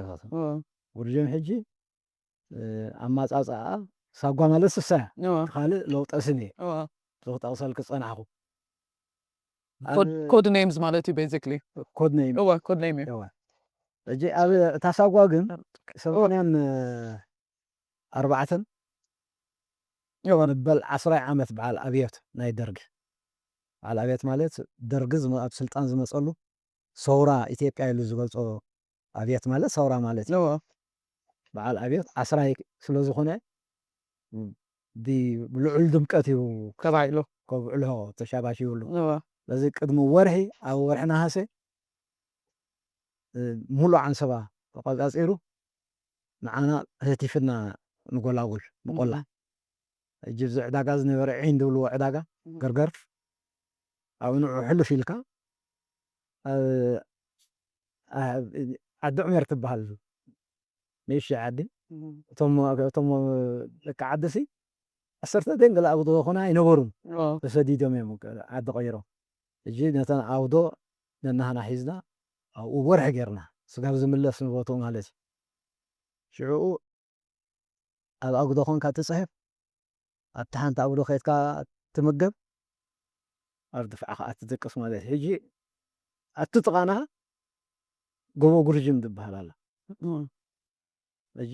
ጉርጅም ሕጂ ኣማፃፅኣ ሳጓ ማለት ስሳ ካልእ ለውጠ ስም እየ ዝኽጠቕሰልክ ፀናሕኹ ኮድ ኔምስ ማለት እዩ ቤዚክሊ ኮድ ኔም እዩ ሕጂ ኣብ እታ ሳጓ ግን 84 ንበል 10 ዓመት በዓል ኣብዮት ናይ ደርጊ በዓል ኣብዮት ማለት ደርጊ ኣብ ስልጣን ዝመፀሉ ሰውራ ኢትዮጵያ ኢሉ ዝገልፆ ኣብዮት ማለት ሰውራ ማለት እዩ በዓል ኣብዮት 10 ስለ ዝኾነ ብልዑል ድምቀት እዩ ከባኢሉ ከብዕሎ ተሻባሽብሉ እዋ በዚ ቅድሚ ወርሒ ኣብ ወርሒ ነሃሴ ሙሉእ ዓንሰባ ተቆፃፂሩ ንዓና ህቲፍና ንጎላጉል ንቆላ ሕጂ እዚ ዕዳጋ ዝነበረ ዒን ድብልዎ ዕዳጋ ገርገር ኣብ ንዑ ሕልፍ ኢልካ ዓዲ ዑሜር ትበሃል ንእሽተይ ዓዲ እቶም ደቂ ዓዲሲ 10 ገለ ኣቡዶ ኮና ኣይነበሩን ተሰዲዶም እዮም ዓዲ ቀይሮም ሕጂ ነተን ኣቡዶ ነናሃና ሒዝና ኣብኡ ወርሒ ጌርና ስጋብ ዝምለስ ንቦትኡ ማለት እዩ ሽዑኡ ኣብ ኣጉዶ ኮንካ ትፅሕፍ ኣብቲ ሓንቲ ኣጉዶ ከይድካ ትምገብ ኣብ ድፍዓ ከዓ ትድቅስ ማለት እዩ ሕጂ ኣብቲ ጥቓና ጎቦ ጉርጅም ትበሃል ኣላ ሕጂ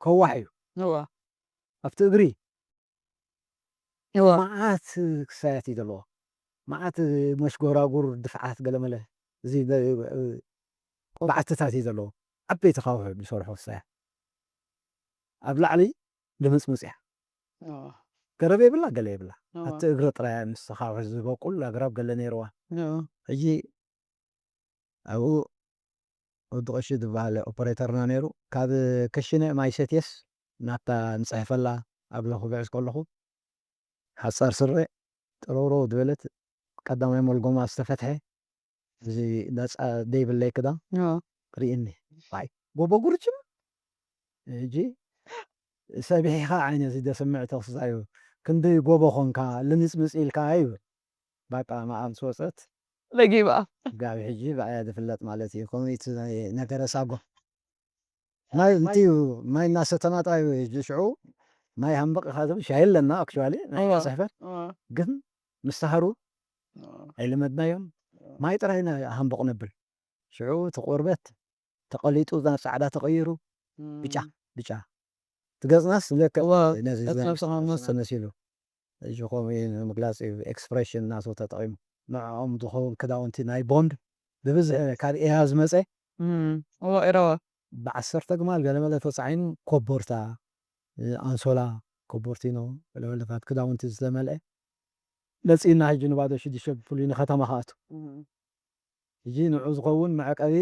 ከዋሕ እዩ ኣብቲ እግሪ መዓት ክሳያት እዩ ዘለዎ መዓት መሽጎራጉር ድፍዓት ገለመለ እዚ በዓትታት እዩ ዘለዎ ዓበይቲ ካውሒ ዝሰርሑ ክሳያት ኣብ ላዕሊ ልምፅምፅ እያ ገረብ የብላ ገለ የብላ ኣብቲ እግሪ ጥራይ ምስ ካውሒ ዝበቁል ኣግራብ ገለ ነይርዋ ሕጂ ኣብኡ ወዲ ቀሺ ዝበሃል ኦፐሬተርና ነይሩ ካብ ክሽነ ማይ ሰትየስ ናብታ ንፅሕፈላ ኣብ ለኹ ብዕዝ ከለኹ ሓፃር ስረ ጥረውሮ ዝበለት ቀዳማይ መልጎማ ዝተፈትሐ እዚ ነፃ ዘይብለይ ክዳን ርእየኒ ጎቦ ጉርጅም ሕጂ ሰቢሕኻ ዓይነት ደስምዕ ተክስታዩ ክንዲ ጎቦ ኮንካ ልምፅምፅ ኢልካ ይብል በቃ መዓልቲ ወፀት ለጊባ ጋቢ ሕጂ በኣያ ዝፍለጥ ማለት እዩ ከምቲ ነገረ ሳጎ ማይ እንትዩ ማይ እናሰተና ጥራይ ሽዑ ማይ ሃንበቕ ኢኻ ዝብል ሻሂ ኣለና ኣክቹዋሊ ናይ ፅሕፈት ግን ምስተሃሩ ኣይለመድናዮም ማይ ጥራይ ሃንበቕ ነብል ሽዑ እቲ ቆርበት ተቐሊጡ ናብ ፃዕዳ ተቐይሩ ብጫ ብጫ ትገፅናስ ነዚ መሲሉ ሕጂ ከምኡ ንምግላፅ ኤክስፕሬሽን እናቶ ተጠቒሙ ንዕኦም ዝኸውን ክዳውንቲ ናይ ቦንድ ብብዝሒ ካብ ኤያ ዝመፀ ኤረዋ ብ10 ግማል ገለመለ ተፃዒኑ ኮቦርታ ኣንሶላ ኮቦርቲኖ ገለመለታት ክዳውንቲ ዝተመልአ ለፂና ሕጂ ንባዶ 6 ፍሉይ ንከተማ ከኣቱ ሕጂ ንዑ ዝኸውን መዕቀቢ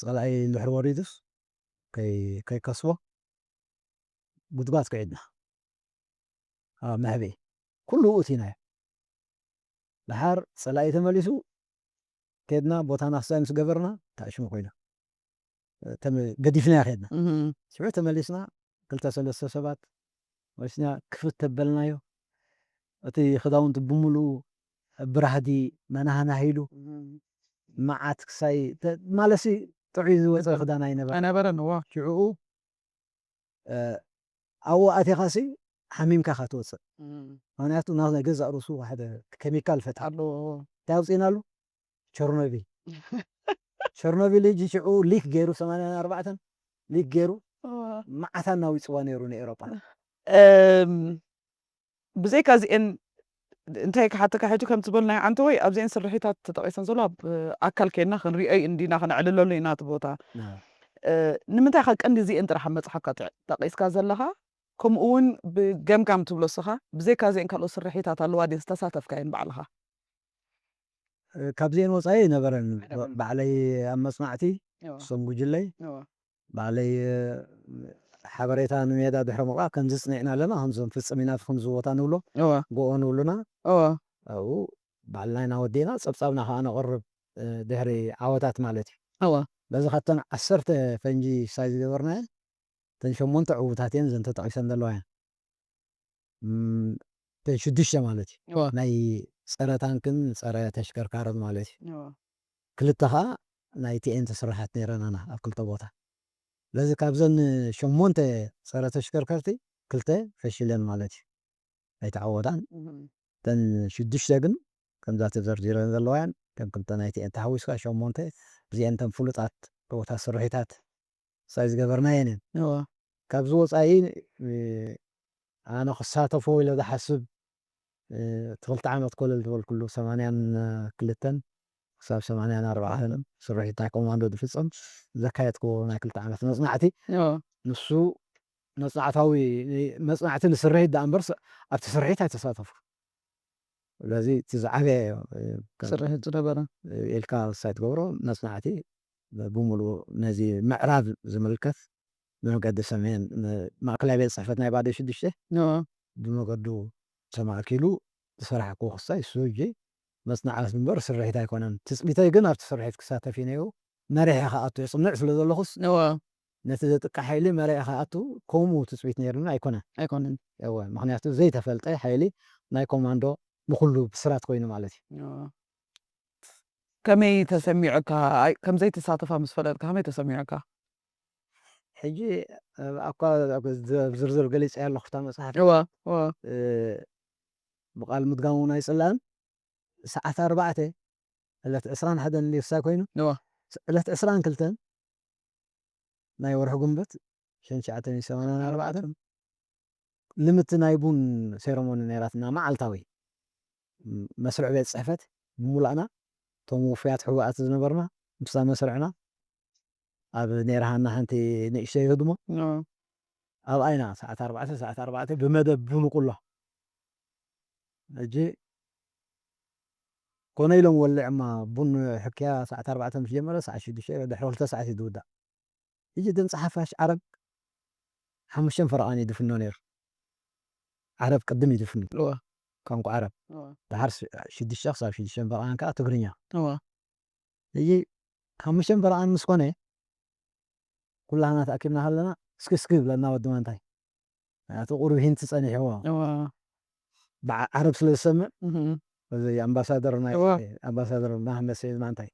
ፀላኢ ድሕሪ ወሪዱስ ከይከስቦ ጉድጓድ ከይድና መህበይ ኩሉ እቲናዮ ድሓር ፀላኢ ተመሊሱ ከድና ቦታ ናክሳይ ምስ ገበርና ታእሽሙ ኮይና ገዲፍና ከድና ሽዑ ተመሊስና 2-3 ሰባት ወስና ክፍት ተበልናዮ እቲ ክዳውንቲ ብምሉእ ብራህዲ መናህና ሂሉ መዓት ክሳይ ማለሲ ጥዑይ ዝወፀ ክዳን ኣይነበረን ሽዑኡ ኣብኡ ኣቴኻሲ ሓሚምካ ካ ትወፅእ ምክንያቱ ናይ ገዛእ ርእሱ ሓደ ኬሚካል ፈጣሪ እንታይ ኣውፂናሉ ቸርኖቢል ቸርኖቢል ሕጂ ሽዑ ሊክ ገይሩ 84 ሊክ ገይሩ መዓታ እናዊፅዋ ነይሩ ንኤሮጳ ብዘይካ እዚአን እንታይ ክሓተካ ሕጂ ከም ዝበልናዮ ዓንተ ወይ ኣብዚአን ስርሒታት ተጠቂሰን ዘሎ ኣብ ኣካል ከድና ክንሪኦ እንዲና ክንዕልለሉ ኢና እቲ ቦታ ንምንታይ ካ ቀንዲ እዚአን ጥራሕ መፅሓፍካ ጠቂስካ ዘለካ ከምኡ እውን ብገምጋም ትብሎ ስኻ ብዘይካ እዚአን ካልኦት ስርሒታት ኣለዋ ድን ዝተሳተፍካየን ባዕልኻ ካብዚአን ወፃኢ ነበረን ባዕለይ ኣብ መፅናዕቲ እሶም ጉጅለይ ባዕለይ ሓበሬታ ንሜዳ ድሕሪ ምቕራብ ከምዚ ፅኒዕና ኣለና ከምዞም ፍፅም ኢና ከምዚ ቦታ ንብሎ ጎኦ ንብሉና ኣብኡ ባዕልና ኢና ወዲና ፀብፃብና ከዓ ነቕርብ ድሕሪ ዓወታት ማለት እዩ በዚ ካብተን 10 ፈንጂ ሳይ ዝገበርናየን ተን 8 ዕዉታት እየን ዘን ተጠቂሰን ዘለዋ እየን ተን 6 ማለት እዩ ናይ ፀረ ታንክን ፀረ ተሽከርካርን ማለት እዩ ክልተ ከዓ ናይ ቲኤን ተስራሓት ነይረናና ኣብ ክልተ ቦታ ለዚ ካብዘን 8 ፀረ ተሽከርከርቲ 2 ፈሽለን ማለት እዩ ኣይተዓወታን ተን 6 ግን ከምዛ ተዘርዚረን ዘለዋ እየን ከም 2 ናይ ቲኤን ተሓዊስካ 8 እዚአን ተን ፍሉጣት ቦታ ስርሒታት ሳይ ዝገበርናየን እየን ካብዚ ወፃኢ ኣነ ክሳተፎ ኢለ ዝሓስብ ተክልተ ዓመት ኮለል ዝበል ኩሉ 82 ክሳብ 84 ስርሒት ናይ ኮማንዶ ዝፍፀም ዘካየድክዎ ናይ 2 ዓመት መፅናዕቲ ንሱ መጽናዕታዊ መጽናዕቲ ንስርሒት ዳ እምበር ኣብቲ ስርሒት ኣይተሳተፉ ስለዚ እቲ ዝዓበየ ስርሒት ዝነበረ ኢልካ ሳይ ትገብሮ መጽናዕቲ ብምሉእ ነዚ ምዕራብ ዝምልከት ብመገዲ ሰሜን ማእከላይ ቤት ፅሕፈት ናይ ባዴ 6 ብመገዱ ተማኪሉ ዝሰራሕክዎ ክሳይ እሱ ሕጂ መጽናዕቲ እምበር ስርሒት ኣይኮነን ትፅቢተይ ግን ኣብቲ ስርሒት ክሳተፍ እዩ ነይሩ መሪሐ ከኣቱ የፅንዕ ስለ ዘለኹስ ነቲ ዘጥቃ ሓይሊ መሪሐ ከኣቱ ከምኡ ትፅቢት ነይሩና ኣይኮነን ምክንያቱ ዘይተፈልጠ ሓይሊ ናይ ኮማንዶ ብኩሉ ብስራት ኮይኑ ማለት እዩ ከመይ ተሰሚዑካ ከምዘይ ተሳተፋ ምስ ፈለጥካ ከመይ ተሰሚዑካ ሕጂ እኳ ብዝርዝር ገሊፀ ኣለኹ እታ መፅሓፍ ብቃል ምድጋሙ ናይ ፅላእን ሰዓት 4 ዕለት 21 ሊርሳ ኮይኑ ዕለት 22 ናይ ወርሒ ጉንበት 1984 ልምቲ ናይ ቡን ሴረሞኒ ነይራትና መዓልታዊ መስርዕ ቤት ፅሕፈት ብሙላእና እቶም ውፍያት ሕዋኣት ዝነበርና ምሳ መስርዕና ኣብ ነይራሃና ሓንቲ ንእሽተይ ህድሞ ኣብ ኣይና ሰዓት 4 ብመደብ ቡን ቁሎ ሕጂ ኮነ ኢሎም ወሊዕማ ቡን ሕክያ ሰዓት 4 ምስ ጀመረ ሰዓት 6 ድሕሪ 2 ሰዓት ይድውዳእ ሕጂ ድምፂ ሓፋሽ ዓረብ 5 ፈረቓን ይድፍኖ ነይሩ ዓረብ ቅድም ይድፍኑ ቋንቋ ዓረብ ድሓር 6 ክሳብ 6 ፈረቓን ከዓ ትግርኛ ሕጂ 5 ፈረቓን ምስ ኮነ ኩላህና ተኣኪብና ከለና እስኪ ብለና ወዲ ማንታይ ምክንያቱ ቁሩብ ሂንቲ ፀኒሕዎ ዓረብ ስለ ዝሰምዕ እዚ ኣምባሳደር መሐመድ ሰይድ ማንታይ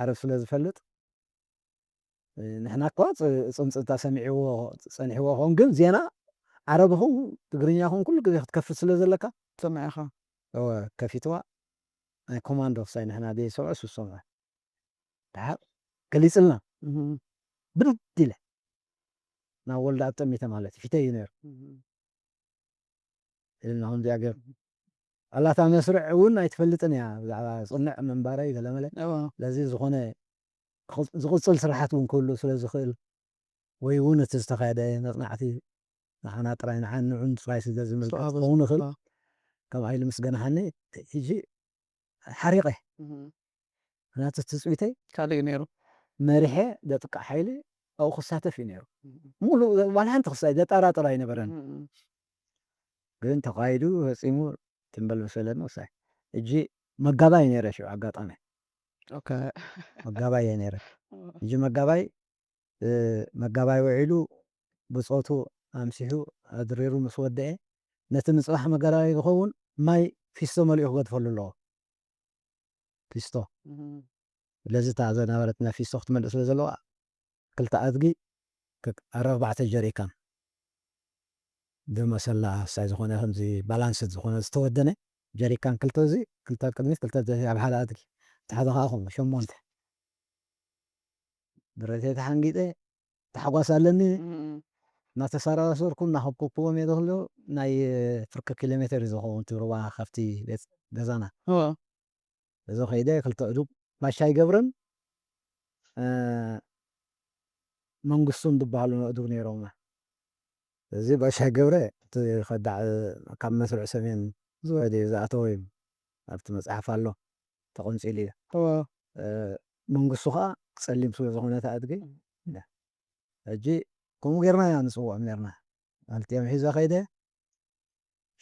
ዓረብ ስለ ዝፈልጥ ንሕና እኳ ፅምፅምታ ሰሚዕዎ ፀኒሕዎ ኹን ግን ዜና ዓረብ ይኹን ትግርኛ ይኹን ኩሉ ግዜ ክትከፍት ስለ ዘለካ ሰሚዕኻ ከፊትዋ ናይ ኮማንዶ ክሳይ ንሕና ዘይሰምዑ እሱ ሰምዐ ድሓር ገሊፅልና ብድድ ኢለ ናብ ወልዳ ኣብ ጠሚተ ማለት እዩ ፊተይ እዩ ነይሩ ኢልና ከምዚኣ ገይሩ ኣላታ መስርዕ እውን ኣይትፈልጥን እያ ብዛዕባ ፅንዕ መንባረይ ገለመለ ስለዚ ዝኾነ ዝቕፅል ስራሓት እውን ክህሉ ስለ ዝኽእል ወይ እውን እቲ ዝተኻየደ መፅናዕቲ ንዓና ጥራይ ንዑን ጥራይ ስለ ዝምልከት ክኸውን ይኽእል ከም ኢሉ ምስገናሃኒ ሕጂ ሓሪቐ ምክንያቱ ትፅቢተይ ካልእ እዩ ነይሩ መሪሐ ዘጥቃዕ ሓይሊ ኣብኡ ክሳተፍ እዩ ነይሩ ሙሉእ ዋላ ሓንቲ ክሳይ ዘጠራጥር ኣይነበረን ግን ተኻይዱ ፈፂሙ ትንበል መሰለና ወሳይ ሕጂ መጋባይ ነይረ ሽዑ ኣጋጣሚ መጋባይ ነይረ ሕጂ መጋባይ ውዒሉ ብፆቱ ኣምሲሑ ኣድሪሩ ምስ ወድአ ነቲ ምፅባሕ መጋባይ ዝኸውን ማይ ፊስቶ መሊኡ ክገድፈሉ ኣለዎ ፊስቶ ስለዚ እታ ዘነበረትና ፊስቶ ክትመልእ ስለ ዘለዋ ክልተ ኣድጊ 4 ጀሪካን ብመሰላ ሳይ ዝኾነ ከምዚ ባላንስድ ዝኾነ ዝተወደነ ጀሪካን ክልተ እዚ ክልተ ቅድሚት ክልተ ኣብ ሓደ ኣድጊ ተሓደ ከዓ ኹም 8 ድረተይ ተሓንጊጠ ተሓጓስ ኣለኒ እናተሰራሰርኩ እናኸብኩዎም እየ ዝኽእሉ ናይ ፍርቂ ኪሎ ሜትር እዩ ዝኸውን እቲ ሩባ ካብቲ ቤት ገዛና እዚ ከይደ ክልተ ዕዱግ ባሻይ ገብረን መንግስቱን ዝበሃሉ ኣእዱግ ነይሮምና እዚ ባሻይ ገብረ ከዳዕ ካብ መስርዕ ሰሜን ዝኣተወ እዩ ኣብቲ መፅሓፍ ኣሎ ተቐምፂሉ እዩ መንግስቱ ከዓ ፀሊም ስለ ዝኾነ ተኣድገ ሕጂ ከምኡ ጌርና ኢና ንፅውዖም ነርና ክልቲኦም ሒዘ ከይደ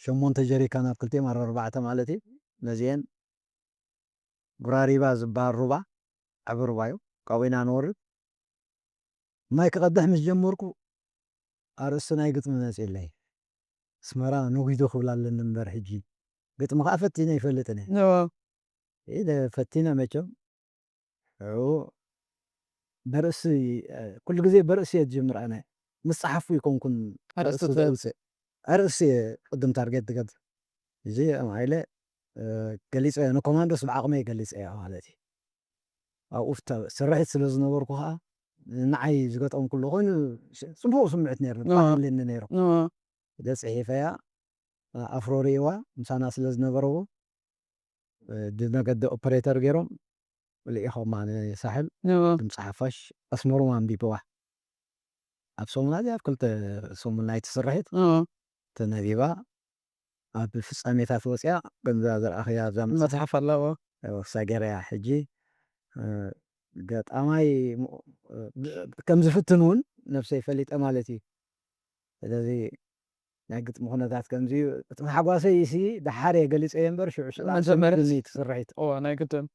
8 ጀሪካን ኣብ ክልቲኦም 4 ማለት እዩ ነዚአን ጉራሪባ ዝበሃል ሩባ ዓብ ሩባ እዩ ካብኡ ኢና ንወርድ ማይ ክቐድሕ ምስ ጀመርኩ ኣርእስቲ ናይ ግጥሚ መፂለይ ኣስመራ ነጉዶ ክብል ኣለኒ እምበር ሕጂ ግጥሚ ከዓ ፈቲነ ይፈልጥን እየ ፈቲነ መቸም በርእሲ ኩሉ ግዜ በርእሲ እየ ዝጅምር ኣነ ምስ ፀሓፉ ይኮንኩን ኣርእስቲ ቅድም ታርጌት ትገብር እዚ ማይለ ገሊፀ ንኮማንዶስ ብዓቕመይ ገሊፀ እያ ማለት እዩ ኣብኡ ስርሒት ስለ ዝነበርኩ ከዓ ንዓይ ዝገጠም ኩሉ ኮይኑ ፅቡቅ ስምዒት ነይሩኒ ጣዕምልኒ ነይሩ ፅሒፈያ ኣፍሮ ሪእዋ ምሳና ስለ ዝነበረዎ ብመገዲ ኦፐሬተር ገይሮም ልኢኸማ ሳሕል ድምፂ ሓፋሽ ኣስመሮም ኣንቢብዋ ኣብ ሰሙና እዚኣ ኣብ ክልተ ሰሙን ናይ ትስርሒት ተነቢባ ኣብ ፍጻሜታት ወፅያ ገንዛ ዝረኣኸያ እዛ መፅሓፍ ኣለዎ ሳገርያ ሕጂ ገጣማይ ከም ዝፍትን እውን ነፍሰይ ፈሊጠ ማለት እዩ ስለዚ ናይ ግጥሚ ኩነታት ከምዚ እቲ ሓጓሰይ ሲ ድሓር ገሊፀ እምበር ሽዑ መጀመርያ ትስርሒት ናይ ግጥም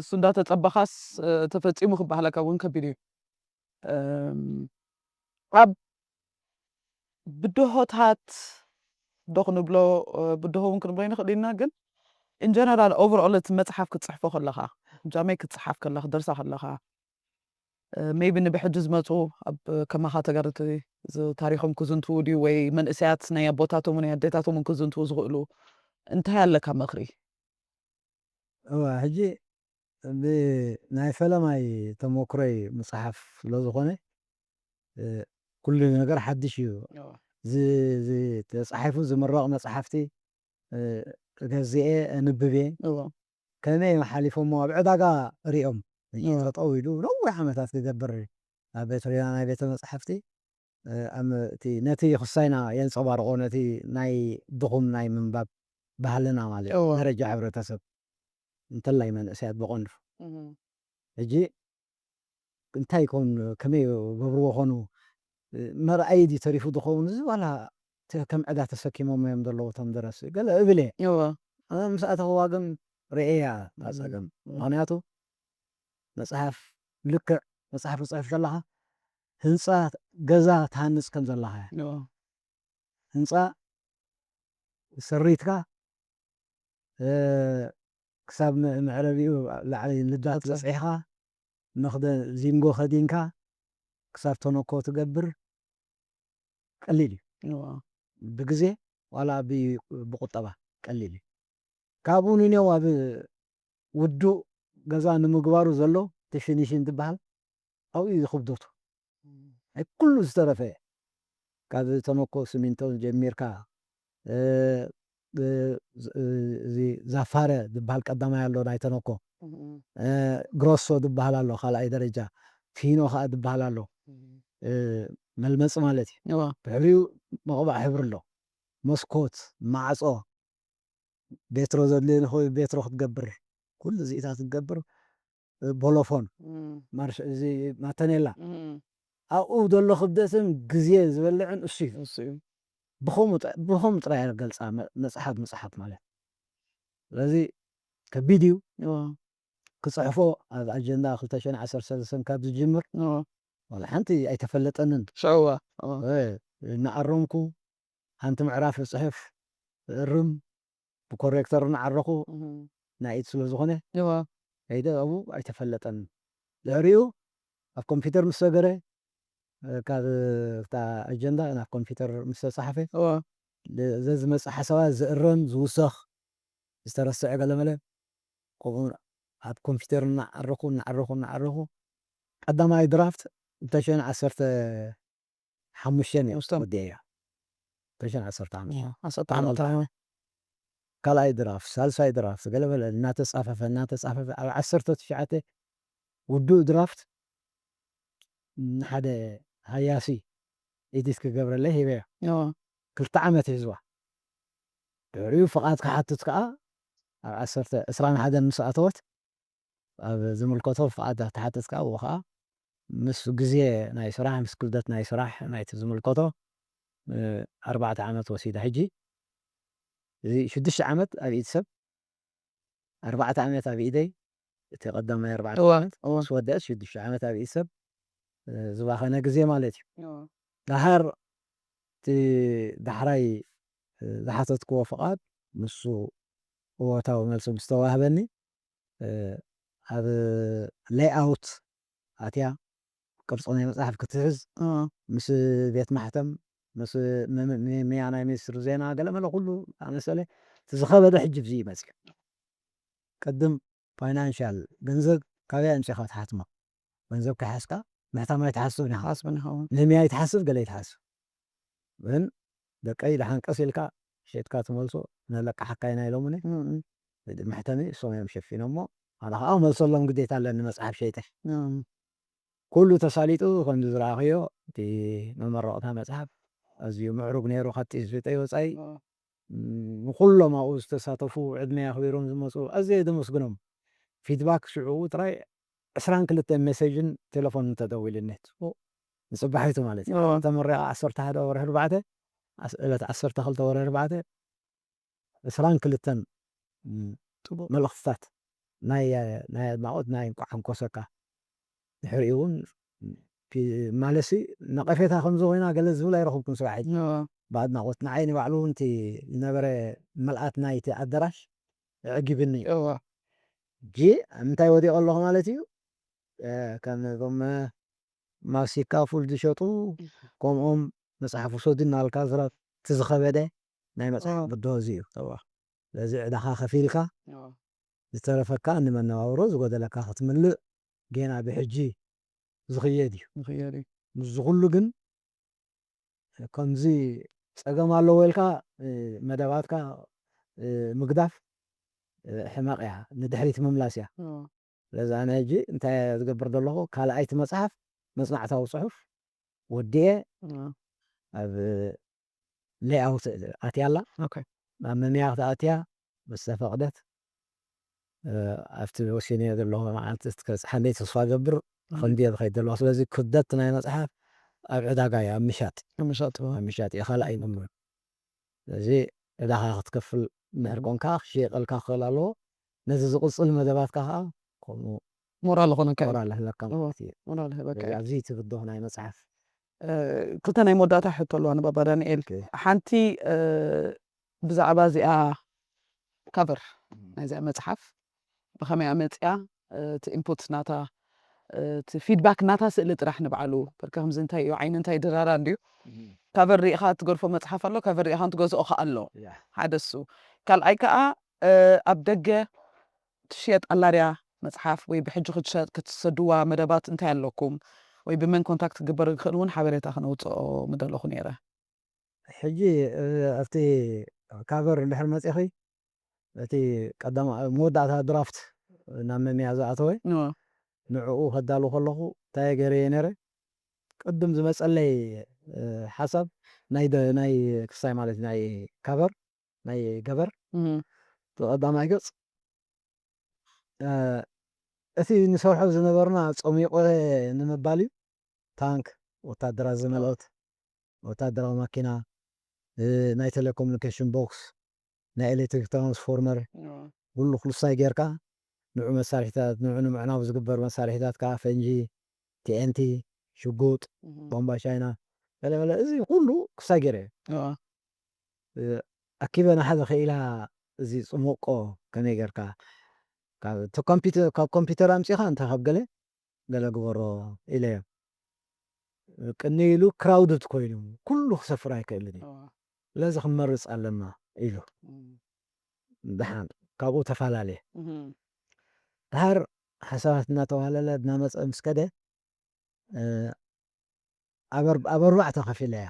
እሱ እንዳተፀበኻስ ተፈፂሙ ክበሃለካ እውን ከቢድ እዩ ኣብ ብድሆታት ዶ ክንብሎ ብድሆ እውን ክንብሎ ንኽእል ኢና ግን ኢንጀነራል ኦቨርኦል እቲ መፅሓፍ ክትፅሕፎ ከለኻ ጃመይ ክትፅሓፍ ከለኻ ደርሳ ከለኻ ሜይቢ ንብሕጂ ዝመፁ ኣብ ከማኻ ተጋርቲ ታሪኮም ክዝንትው ድዩ ወይ መንእሰያት ናይ ኣቦታቶም ናይ ኣዴታቶም ክዝንትው ዝኽእሉ እንታይ ኣለካ ምኽሪ ሕጂ ብናይ ፈለማይ ተመክሮይ መፅሓፍ ስለዝኾነ ኩሉ ነገር ሓድሽ እዩ ተፃሒፉ ዝምረቕ መፅሓፍቲ ገዚአ ኣንብቤ ከመይ ሓሊፎሞ ኣብ ዕዳጋ ሪኦም ጠጠው ኢሉ ነዊሕ ዓመታት ክገብር ኣብ ቤተሪና ናይ ቤተ መፅሓፍቲ ነቲ ክሳይና የንፀባርቆ ነቲ ናይ ድኹም ናይ ምንባብ ባህልና ማለት ደረጃ ሕብረተሰብ እንተላይ መንእሰያት ብቐንዱ ሕጂ እንታይ ኮን ከመይ ገብርዎ ኾኑ መርኣይ ዲ ተሪፉ ዝኸውን እዚ ዋላ ከም ዕዳ ተሰኪሞም እዮም ዘለዉ እቶም ደረሲ ገለ እብል እየ ምስ ኣተኽዋ ግን ርአያ ኣፀገም ምክንያቱ መፅሓፍ ልክዕ መፅሓፍ ክፅሕፍ ከለኻ ህንፃ ገዛ ትሃንፅ ከም ዘለኻ ህንፃ ሰሪትካ ክሳብ መዕረቢኡ ላዕሊ ልዳት በፂሕኻ መኽደን ዚንጎ ከዲንካ ክሳብ ተነኮ ትገብር ቀሊል እዩ ብግዜ ዋላ ብቁጠባ ቀሊል እዩ ካብኡ ንኔው ኣብ ውዱእ ገዛ ንምግባሩ ዘሎ ቴፊኒሽን ትበሃል ኣብኡ እዩ ክብደቱ ኣይ ኩሉ ዝተረፈ ካብ ተነኮ ስሚንቶ ጀሚርካ ዛፋረ ዝበሃል ቀዳማይ ኣሎ ናይ ተነኮ ግሮሶ ዝበሃል ኣሎ ካልኣይ ደረጃ ፊኖ ከዓ ዝበሃል ኣሎ መልመፂ ማለት እዩ ብሕሪኡ መቕባእ ሕብሪ ኣሎ መስኮት ማዕፆ ቤትሮ ዘድልዮ ንኽእል ቤትሮ ክትገብር ኩሉ እዚኢታት ክትገብር ቦሎፎን ማርሽ እዚ ማተኔላ ኣብኡ ዘሎ ክብደትን ግዜ ዝበልዕን እሱ እዩ ብኸምኡ ጥራይ ገልፃ መፅሓፍ ምፅሓፍ ማለት ስለዚ ከቢድ እዩ ክፅሕፎ ኣብ ኣጀንዳ 2013 ካብ ዝጅምር ዋላ ሓንቲ ኣይተፈለጠንን ሸዋ እናኣረምኩ ሓንቲ ምዕራፍ ዝፅሕፍ እርም ብኮሬክተር እናዓረኹ ናይ ኢድ ስለ ዝኾነ ከይደ ኣብኡ ኣይተፈለጠንን ድሕሪኡ ኣብ ኮምፒተር ምስ ሰገረ ካብ ኣጀንዳ ናብ ኮምፒተር ምስ ተፃሓፈ ዝመፅእ ሓሳባት ዝእረም ዝውሰኽ ዝተረስዐ ገለመለ ከምኡ ኣብ ኮምፒተር እናዓረኹ ቀዳማይ ድራፍት 2015 ወዲአ እያ 2015 ካልኣይ ድራፍት ሳልሳይ ድራፍት ገለመለ እናተፃፈፈ ኣብ 19 ውዱእ ድራፍት ንሓደ ሃያሲ ኤዲት ክገብረለይ ሂበያ 2 ዓመት ሒዝዋ ድሕሪኡ ፍቓድ ክሓትት ከዓ ኣብ 21 ምስ ኣተወት ኣብ ዝምልከቶ ፍቓድ ተሓትት ከዓ ኡ ከዓ ምስ ግዜ ናይ ስራሕ ምስ ክብደት ናይ ስራሕ ናይቲ ዝምልከቶ 4 ዓመት ወሲዳ ሕጂ እዚ 6 ዓመት ኣብ ኢድ ሰብ 4 ዓመት ኣብ ኢደይ እቲ ቀዳማይ 4 ዓመት ምስ ወደአት 6 ዓመት ኣብ ኢድ ሰብ ዝባኸነ ግዜ ማለት እዩ ድሓር እቲ ዳሕራይ ዝሓተትክዎ ፍቓድ ንሱ እወታዊ መልሲ ምስተዋህበኒ ኣብ ሌይኣውት ኣትያ ቅርፂ ናይ መፅሓፍ ክትሕዝ ምስ ቤት ማሕተም ምስ ናይ ሚኒስትሪ ዜና ገለመለ ኩሉ ኣመሰለ ዝኸበደ ሕጂ ብዚ ይመፅእ ቅድም ፋይናንሻል ገንዘብ ካበይ ኣምፂእኻ ትሓትሞ ገንዘብ ከይሓዝካ ምሕታማይ ትሓስብ ንምያይ ትሓስብ ገለ ይትሓስብ ግን ደቀይ ድሓንቀስ ኢልካ ሸጥካ ትመልሶ ነለቃሓካ ኢና ኢሎምኒ መሕተሚ እሶም እዮም ሸፊኖሞ ኣነ ከዓ መልሰሎም ግዴታ ኣለኒ መፅሓፍ ሸይጠ ኩሉ ተሳሊጡ ከምዚ ዝረኣኸዮ تي ممرقتها مصحف أزيو معروق نيرو خطي زيتي وصاي وكلهم أوز تساتفوا عدنا يخبرون زمسو أزيد مسقنهم فيدباك شعو تراي أسران كلتا مسجن تلفون تدوي للنت نصبحيتو مالتي تمر 11 ورا 4 أسئلة 10 خلطة ورا 4 أسران كلتا ملخصات ناي معود ناي حنكوسكا نحريون في مالسي نقفتها خمسة هنا قال زولا يرخبكم سواحد بعد ما قلت عيني وعلو انت نبرة ملأت نايتي أدرش عجبني جي متى ودي الله مالتي كان ضم ما سيكا فول دشطو قوم مصحف صودنا الكازرات تزخبده ناي مصحف بدوزيو طبعا لازم دخا خفيلكا زترفكا ان من نورز ودلك ختمل جينا بحجي زخيدي مزغلو ግን ከምዚ ፀገም ኣለዎ ኢልካ መደባትካ ምግዳፍ ሕማቕ እያ ንድሕሪት ምምላስ እያ ለዛ ኣነ ሕጂ እንታይ ዝገብር ዘለኹ ካልኣይቲ መፅሓፍ መፅናዕታዊ ፅሑፍ ወዲየ ኣብ ሌኣውት ኣትያ ኣላ ኣብ መምያ ክትኣትያ ምስ ተፈቕደት ኣብቲ ወሲንዮ ዘለኹ መዓልቲ ክበፅሓለይ ተስፋ ገብር ክንድየ ዝኸይድ ዘለኹ ስለዚ ክብደት ናይ መፅሓፍ ኣብ ዕዳጋ እያ ኣብ ምሻጥ እያ ካልኣይ ነምር ስለዚ ዕዳኻ ክትከፍል ምሕር ኮንካ ክሽየጠልካ ክኽእል ኣለዎ ነዚ ዝቕፅል መደባትካ ከዓ ከምኡ ሞራል ዝኾነካ ሞራል ኣለካ ማለት እዩ ኣብዚ ትብድሆ ናይ መፅሓፍ ክልተ ናይ መወዳእታ ሕቶ ኣለዋ ንባባ ዳንኤል ሓንቲ ብዛዕባ እዚኣ ካቨር ናይዚኣ መፅሓፍ ብኸመይ ኣመፅያ እቲ ኢንፑት ናታ እቲ ፊድባክ ናታ ስእሊ ጥራሕ ንበዓሉ በርካ ከምዚ እንታይ እዩ ዓይኒ እንታይ ድራራ እንድዩ ካቨር ሪኢኻ ትገርፎ መፅሓፍ ኣሎ ካቨር ሪኢኻ ትገዝኦ ከዓ ኣሎ ሓደ እሱ ካልኣይ ከዓ ኣብ ደገ ትሽየጥ ኣላድያ መፅሓፍ ወይ ብሕጂ ክትሰድዋ መደባት እንታይ ኣለኩም ወይ ብመን ኮንታክት ክግበር ዝኽእል እውን ሓበሬታ ክነውፅኦ ምደለኹ ነይረ ሕጂ ኣብቲ ካቨር እንድሕር መፂኺ እቲ ቀዳማ መወዳእታ ድራፍት ናብ መምያ ዝኣተወ ንዕኡ ከዳሉ ከለኹ እንታይ ገይረየ ነይረ ቅድም ዝመፀለይ ሓሳብ ናይ ክሳይ ማለት ናይ ካቨር ናይ ገበር ቀዳማይ ገፅ እቲ ንሰርሖ ዝነበርና ፀሚቆ ንምባል እዩ ታንክ ወታደራት ዝመልኦት ወታደራዊ መኪና ናይ ቴሌኮሙኒኬሽን ቦክስ ናይ ኤሌክትሪክ ትራንስፎርመር ኩሉ ክልሳይ ጌርካ ንዑ መሳርሒታት ንዑ ንምዕናው ዝግበር መሳርሒታት ከዓ ፈንጂ ቲኤንቲ ሽጉጥ ቦምባ ቻይና ገለገለ እዚ ኩሉ ክሳይ ገይረ ኣኪበ ንሓደ ኸኢላ እዚ ፅሙቆ ከመይ ጌርካ ካብ ኮምፒተር ኣምፂኻ እንታይ ካብ ገለ ግበሮ ኢለዮ ቅኒ ኢሉ ክራውድድ ኮይኑ ኩሉ ክሰፍር ኣይክእልን እዩ ስለዚ ክንመርፅ ኣለና ኢሉ ድሓን ካብኡ ተፈላለየ ድሓር ሓሳባት እናተባህለለ እናመፀ ምስ ከደ ኣብ ኣርባዕተ ከፊለ እያ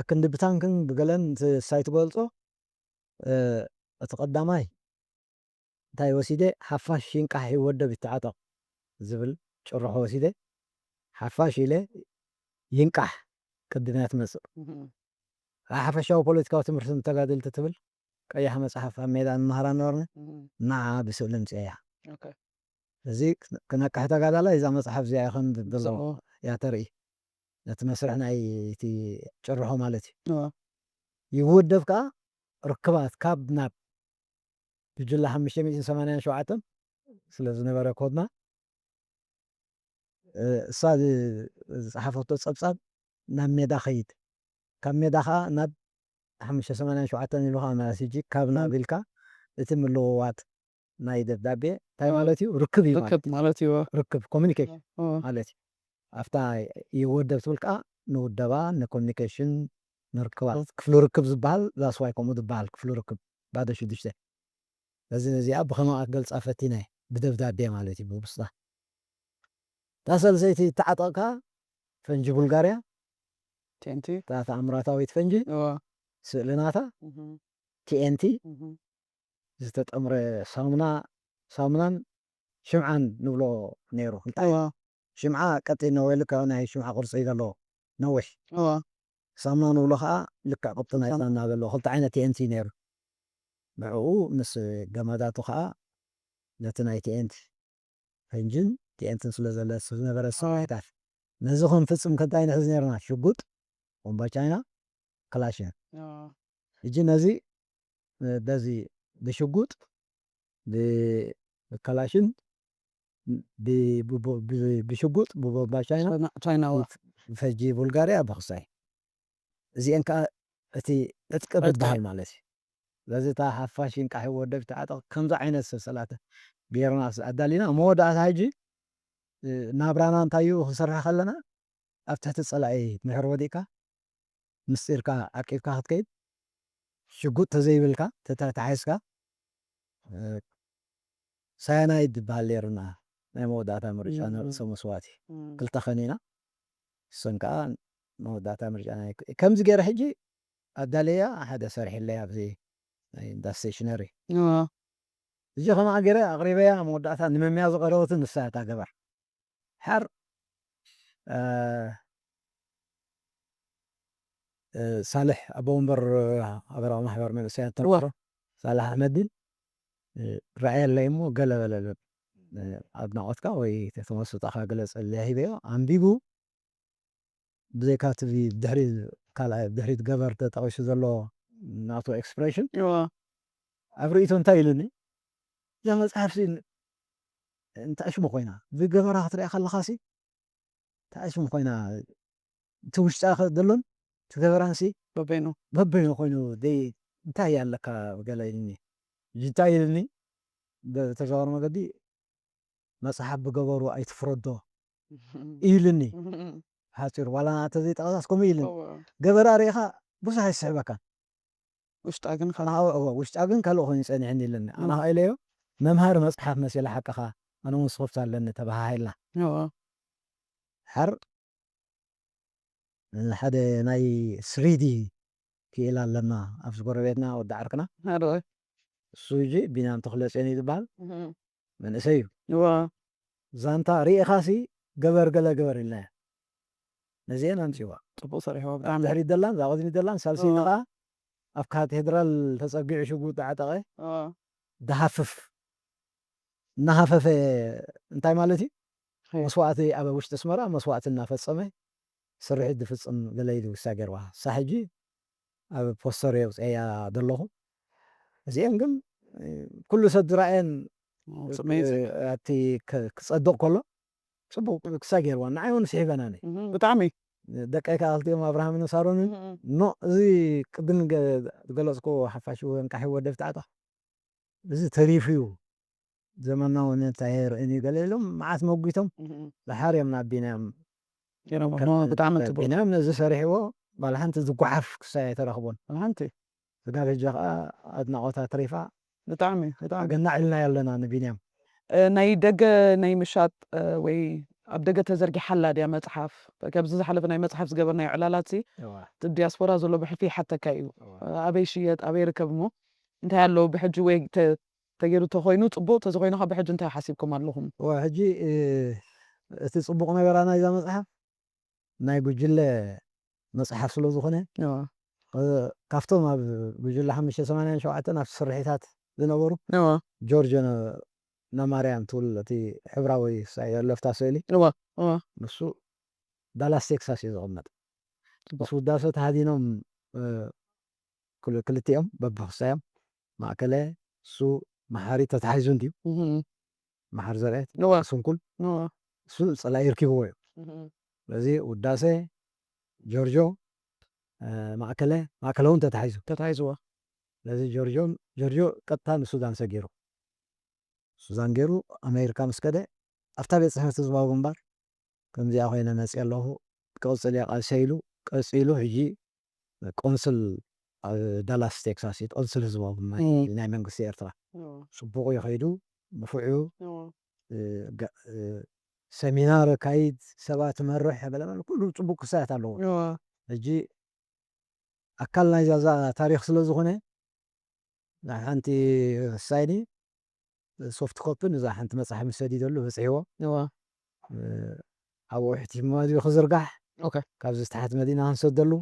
ኣክንዲ ብታንክን ብገለን ሳይ ትገልፆ እቲ ቀዳማይ እንታይ ወሲደ ሓፋሽ ይንቃሕ ይወደብ ይተዓጠቕ ዝብል ጭርሖ ወሲደ ሓፋሽ ኢለ ይንቃሕ ቅድና ትመፅእ ሓፈሻዊ ፖለቲካዊ ትምህርቲ ተጋደልቲ ትብል ቀያሕ መፅሓፍ ኣብ ሜዳ ንመሃራ ነበርና ንዓ ብስእሊ ምፅአ እያ እዚ ክነቃሕ ተጋዳላይ እዛ መፅሓፍ እዚኣ ይኹን ዘሎ እያ ተርኢ ነቲ መስርሕ ናይ እቲ ጭርሖ ማለት እዩ ይውደብ ከዓ ርክባት ካብ ናብ ብጅላ 587 ስለ ዝነበረ ኮድና እሳ ዝፀሓፈቶ ፀብፃብ ናብ ሜዳ ኸይድ ካብ ሜዳ ከዓ ናብ 587 ኢሉካ ማለት ሕጂ ካብ ናብ ኢልካ እቲ ምልውዋጥ ናይ ደብዳቤ እንታይ ማለት እዩ ርክብ እዩ ማለት እዩ ርክብ ኮሚኒኬሽን ማለት እዩ ኣፍታ ይወደብ ትብል ከዓ ንውደባ ንኮሚኒኬሽን ንርክባት ክፍሊ ርክብ ዝበሃል ዛስዋይ ከምኡ ዝበሃል ክፍሊ ርክብ ባደ 6 እዚ ነዚኣ ብኸማይ ገልፃ ፈቲነ ብደብዳቤ ማለት እዩ ብውስጣ ታሰልሰይቲ ተዓጠቕካ ፈንጂ ቡልጋርያ ቲኤንቲ ተኣምራታዊት ፈንጂ ስእልናታ ቲኤንቲ ዝተጠምረ ሳሙናን ሽምዓን ንብሎ ነይሩ እንታይ شمعة قطينا ويلك أنا هي شمعة قرصي له نوح سامنا نولخا لك قطنا يطلعنا بالله خلط عينة TNT نير معه نس جمادات خا نتنا TNT فنجن TNT سلزلة سلزلة برس تعرف نزخهم فيسم كتاين حزنيرنا شقط ومباشينا كلاشين يجي نزي بزي بشقط بكلاشين بشقط بباشينا تشاينا فجي بلغاريا بخصاي زين كا أتي أتقبل بحال مالتي لازم تا حفاشين كحي ودك تعطى كم عينة سلسلة بيرنا أدالينا مودا هاجي نابرانا نتايو خسرها خلنا أفتحت الصلاة مهر وديكا مستيركا أكيدكا هتكيد شقوط تزيبلكا تتعيسكا ساينايد باليرنا مودا تامرج أنا سمسواتي قلت خنينا سنكا مودا تامرج أنا كم زجير حجي أداليا أحد سرح اللي أبزي دا ستيشنري يجي خما عقرة أقريبا مودعتها نممياز قروت الساعة قبر حر صالح أبو عمر أبرا محور من الساعة تروح صالح أحمد رأي اللي يمو قال أبناء أتكا ويتمسط أخا قلص اللي هي بيو عم بيبو بزي كاتبي بدهري قال بدهري قبر تتغيش ذلو ناتو إكسبريشن أبريتو انتايلني يا مصحف انت ايش مخوينا بقبرها خطري خل خاسي انت ايش مخوينا توش تاخذ دلون تقبرانسي ببينو خوينو دي انت هي لك قاليني جتايلني تجاور ما قدي مصحف بقبرو اي تفردو إيلني حاصر ولا تزي تقاسكم إيلن قبر ريخا بصح يسحبك وش تاغن كالو خوين ساني عندي لنا انا هاي ليو ممهر مصحف مسيله حقها أنا مصفوفت لأن تبعها هايلا حر لحد ناي 3D كيلا لنا أفسقور بيتنا ودعركنا سويجي بينام تخلص يعني دبال من أسيو زانتا ريء خاسي قبر الله نزين أنتوا طبو صريح دحري دلان زاوزني دلان سالسي نقا أفكات هدرال تسقع شقوط عتقي دهفف نهفف انتاي مالتي مسواتي أبا وش تسمرا مسوات النافصمه سرح دفصم قليدو ساقروا صحجي أبا بوستر يوز ايا دلوهم زين قم كل سدرائن اتي كصدق كله صبو ساقروا نعيون سيبناني بطعمي دقيقة قلتيهم أبراهام نصارون نو زي قدن قلصكو حفاشو انكحي ودفت عطا زي تريفيو زماننا ونتاهير اني قال لهم معات موقيتهم لحاري من بينام ما بتعمل تبو بينام نزل سريحو بالحنت زقعف كساي ترخبون بالحنتي قال الجا ادنا قوتا تريفا بطعمي قلنا علنا يلنا نبينام ناي دقة ناي مشات وي ኣብ ደገ ተዘርጊሓ ኣላ ድያ መፅሓፍ ካብዚ ዝሓለፈ ናይ መፅሓፍ ዝገበር ናይ ዕላላት ዲያስፖራ ዘሎ ብሕልፊ ይሓተካ እዩ ኣበይ ሽየጥ ኣበይ ርከብ እሞ እንታይ ኣለዉ ብሕጂ ወይ ተገይሩ ተኮይኑ ፅቡቅ ተዘኮይኑ ካ ብሕጂ እንታይ ሓሲብኩም ኣለኹም ሕጂ እቲ ፅቡቅ ነገራና እዛ መፅሓፍ ናይ ጉጅለ መፅሓፍ ስለ ዝኾነ ካብቶም ኣብ ጉጅለ 587 ኣብ ስርሒታት ዝነበሩ ጆርጅ ናማርያም ትብል እቲ ሕብራዊ ለፍታ ስእሊ ንሱ ዳላስ ቴክሳስ እዩ ዝቕመጥ ምስ ውዳሰ ተሃዲኖም ክልቲኦም በብክሳዮም ማእከለ እሱ መሓሪ ተታሒዙ እንድዩ መሓር ዘርአት ስንኩል እሱ ፀላይ ይርኪብዎ እዩ ስለዚ ውዳሴ ጆርጆ ማእከለ እውን ተታሒዝዎ ስለዚ ጆርጆ ቀጥታ ንሱዳን ሰጊሩ ሱዛን ገይሩ ኣሜሪካ ምስ ከደ ኣብታ ቤት ፅሕፈት ዝባቡ እምበር ከምዚኣ ኮይነ መፅእ ኣለኹ ቅፅል እያ ቃልሰይሉ ቀፂሉ ሕጂ ቆንስል ዳላስ ቴክሳስ ቆንስል ህዝባዊ ናይ መንግስቲ ኤርትራ ፅቡቅ ይኸይዱ ንፍዑ ሰሚናር ካይድ ሰባት መርሕ በለመለ ኩሉ ፅቡቅ ክሳያት ኣለዎ ሕጂ ኣካል ናይ ዛዛ ታሪክ ስለ ዝኾነ ሓንቲ ሳይኒ ሶፍት ኮፒ ንዛ ሓንቲ መፅሓፍ ምስ ሰዲደሉ በፅሒዎ ኣብ ውሕቲ መዋዝዩ ክዝርጋሕ ኦኬ ካብዚ ዝተሓት መዲና ክንሰደሉ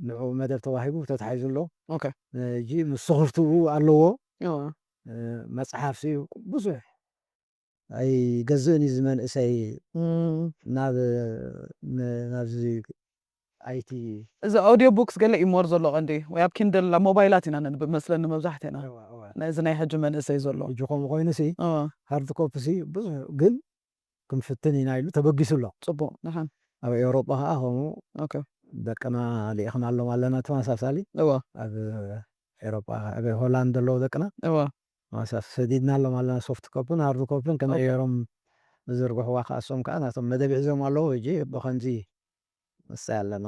ንዑ መደብ ተዋሂቡ ተታሒዙሎ ኦኬ እጂ ምስ ስኽርትኡ ኣለዎ እዋ መፅሓፍ እዩ ብዙሕ ኣይገዝእን እዩ ዝመንእሰይ ናብዚ ኣይቲ እዚ ኦዲዮ ቡክስ ገለ ይመር ዘሎ ቀንዲ ወይ ኣብ ኪንደል ኣብ ሞባይላት ኢና ንንብብ መስለኒ መብዛሕትእና ናይዚ ናይ ሕጂ መንእሰይ ዘሎ ሕጂ ከምኡ ኮይኑ ሲ ሃርድ ኮፒ ሲ ብዙሕ ግን ክንፍትን ኢና ኢሉ ተበጊሱ ኣሎ ፅቡቅ ንሓን ኣብ ኤውሮጳ ከዓ ከምኡ ኦኬ ደቅና ልኢኽናሎም ኣለና ተመሳሳሊ እዋ ኣብ ኤውሮጳ ኣብ ሆላንድ ኣለዉ ደቅና እዋ ተመሳሳሊ ሰዲድናሎም ኣለና ሶፍት ኮፒን ሃርድ ኮፒን ከመይ ዝዝርግሕዋ ከዓ እሶም ከዓ ናቶም መደብ ሒዞም ኣለዉ ሕጂ ብከምዚ መሳይ ኣለና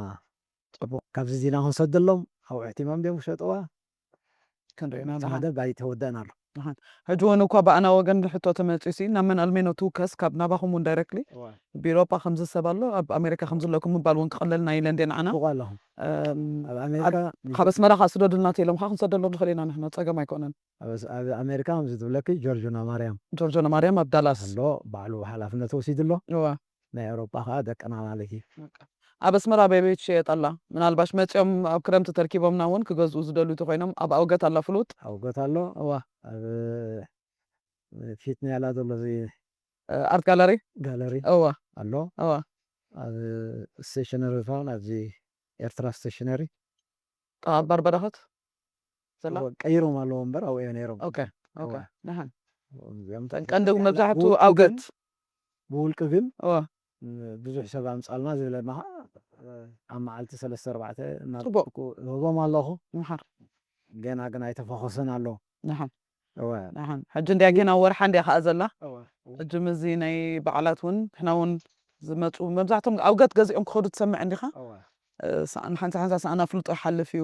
ፅቡቅ ካብዚ ዚና ክንሰድሎም ኣብ ውሕቲ መምደብ ክሸጥዋ ክንሪኢና መደብ ኣይተወደአና ኣሎ ሕጂ እውን እኳ ብኣና ወገን ሕቶ ተመፂሲ ናብ መን ኣልሜኖ ትውከስ ካብ ናባኹም እውን ዳይረክትሊ ብኤውሮጳ ከምዚ ሰብ ኣሎ ኣብ ኣሜሪካ ከምዘለኩም ምባል እውን ክቐለልና ኢለን ዴ ንዓና ኣለኹ ኣብ ኣሜሪካ ካብ ኣስመራ ከዓ ስደዱልና ተኢሎም ከዓ ክንሰደሎም ንኽእል ኢና ንሕና ፀገም ኣይኮነን ኣብ ኣሜሪካ ከምዚ ትብለኪ ጆርጅና ማርያም ኣብ ዳላስ ኣሎ ባዕሉ ሓላፍነት ወሲዱ ኣሎ እዋ ናይ ኤውሮጳ ከዓ ደቅና ማለት እዩ ኣብ ኣስመራ በቤት ሸየጥ ኣላ ምናልባሽ መፂኦም ኣብ ክረምቲ ተረኪቦምና እውን ክገዝኡ ዝደልዩ ኮይኖም ኣብ ኣውገት ኣላ ፍሉጥ ኣውገት ኣሎ እዋ ኣብ ፊት ንያላ ዘሎ ኣርት ጋለሪ እዋ ኣሎ እዋ ኣብ ስቴሽነሪ ፋውን ኣብዚ ኤርትራ ስቴሽነሪ ኣብ ባርበረኸት ዘላ ቀይሮም ኣለዎ እምበር ኣብኡ እዮም ነይሮም ኦኬ ኦኬ ንሓን ቀንዲ መብዛሕትኡ ኣውገት ብውልቂ ግን እዋ ብዙሕ ሰብ ኣምፃልና ዝብለና ኣብ መዓልቲ 3-4 እናህቦም ኣለኹ ንሓር ገና ግን ኣይተፈኸሰን ኣሎ ንሓን እወ ንሓን ሕጂ እንድያ ገና ወርሓ እንድያ ከዓ ዘላ ሕጂ ምዚ ናይ በዓላት እውን ንሕና እውን ዝመፁ መብዛሕቶም ኣውገት ገዚኦም ክኸዱ ትሰምዕ እንዲኻ ሓንሳ ሰኣና ፍልጦ ይሓልፍ እዩ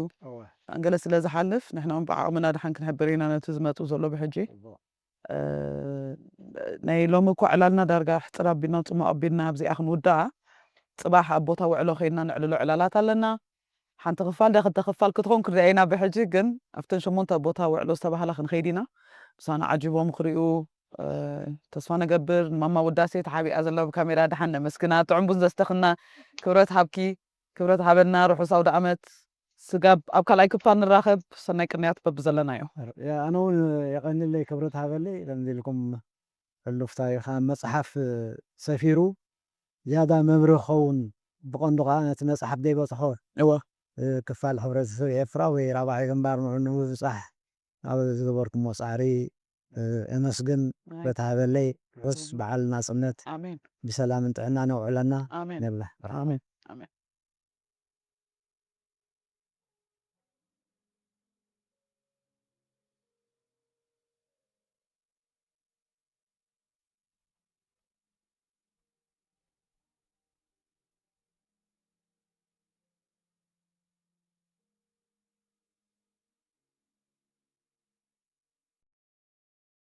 ገለ ስለ ዝሓልፍ ንሕና እውን ብዓቕምና ድሓን ክንሕብር ኢና ነቲ ዝመፁ ዘሎ ብሕጂ ናይ ሎሚ እኳ ዕላልና ዳርጋ ሕፅር ኣቢልና ፅሙቕ ኣቢልና ኣብዚኣ ክንውዳኣ ፅባሕ ኣብ ቦታ ውዕሎ ከይድና ንዕልሎ ዕላላት ኣለና ሓንቲ ክፋል ዳ ክልተ ክፋል ክትኾን ክርአይና ብሕጂ ግን ኣብተን 8 ቦታ ውዕሎ ዝተባሃላ ክንኸይድ ኢና ምሳና ዓጂቦም ክሪኡ ተስፋ ነገብር ማማ ውዳሴ ተሓቢኣ ዘላ ብካሜራ ድሓን ነመስግና ጥዑምቡን ዘስተኽና ክብረት ሃብኪ ክብረት ሃበና ርሑስ ኣውደ ዓመት ስጋብ ኣብ ካልኣይ ክፋል ንራኸብ ሰናይ ቅንያት በቢ ዘለና እዩ ኣነ እውን የቐኒለይ ክብረት ሃበለይ ከምዚ ኢልኩም ሕሉፍ ታሪኻ መፅሓፍ ሰፊሩ ዝያዳ መምሪ ክኸውን ብቐንዱ ከዓ ነቲ መፅሓፍ ዘይበፅሖ ክፋል ሕብረተሰብ ኤርትራ ወይ ራብዓይ ግንባር ንምብፃሕ ኣብ ዝገበርኩሞ ፃዕሪ እመስግን ክብረት ሃበለይ ርሑስ በዓል ናፅነት ብሰላምን ጥዕና ነውዕለና ንብላ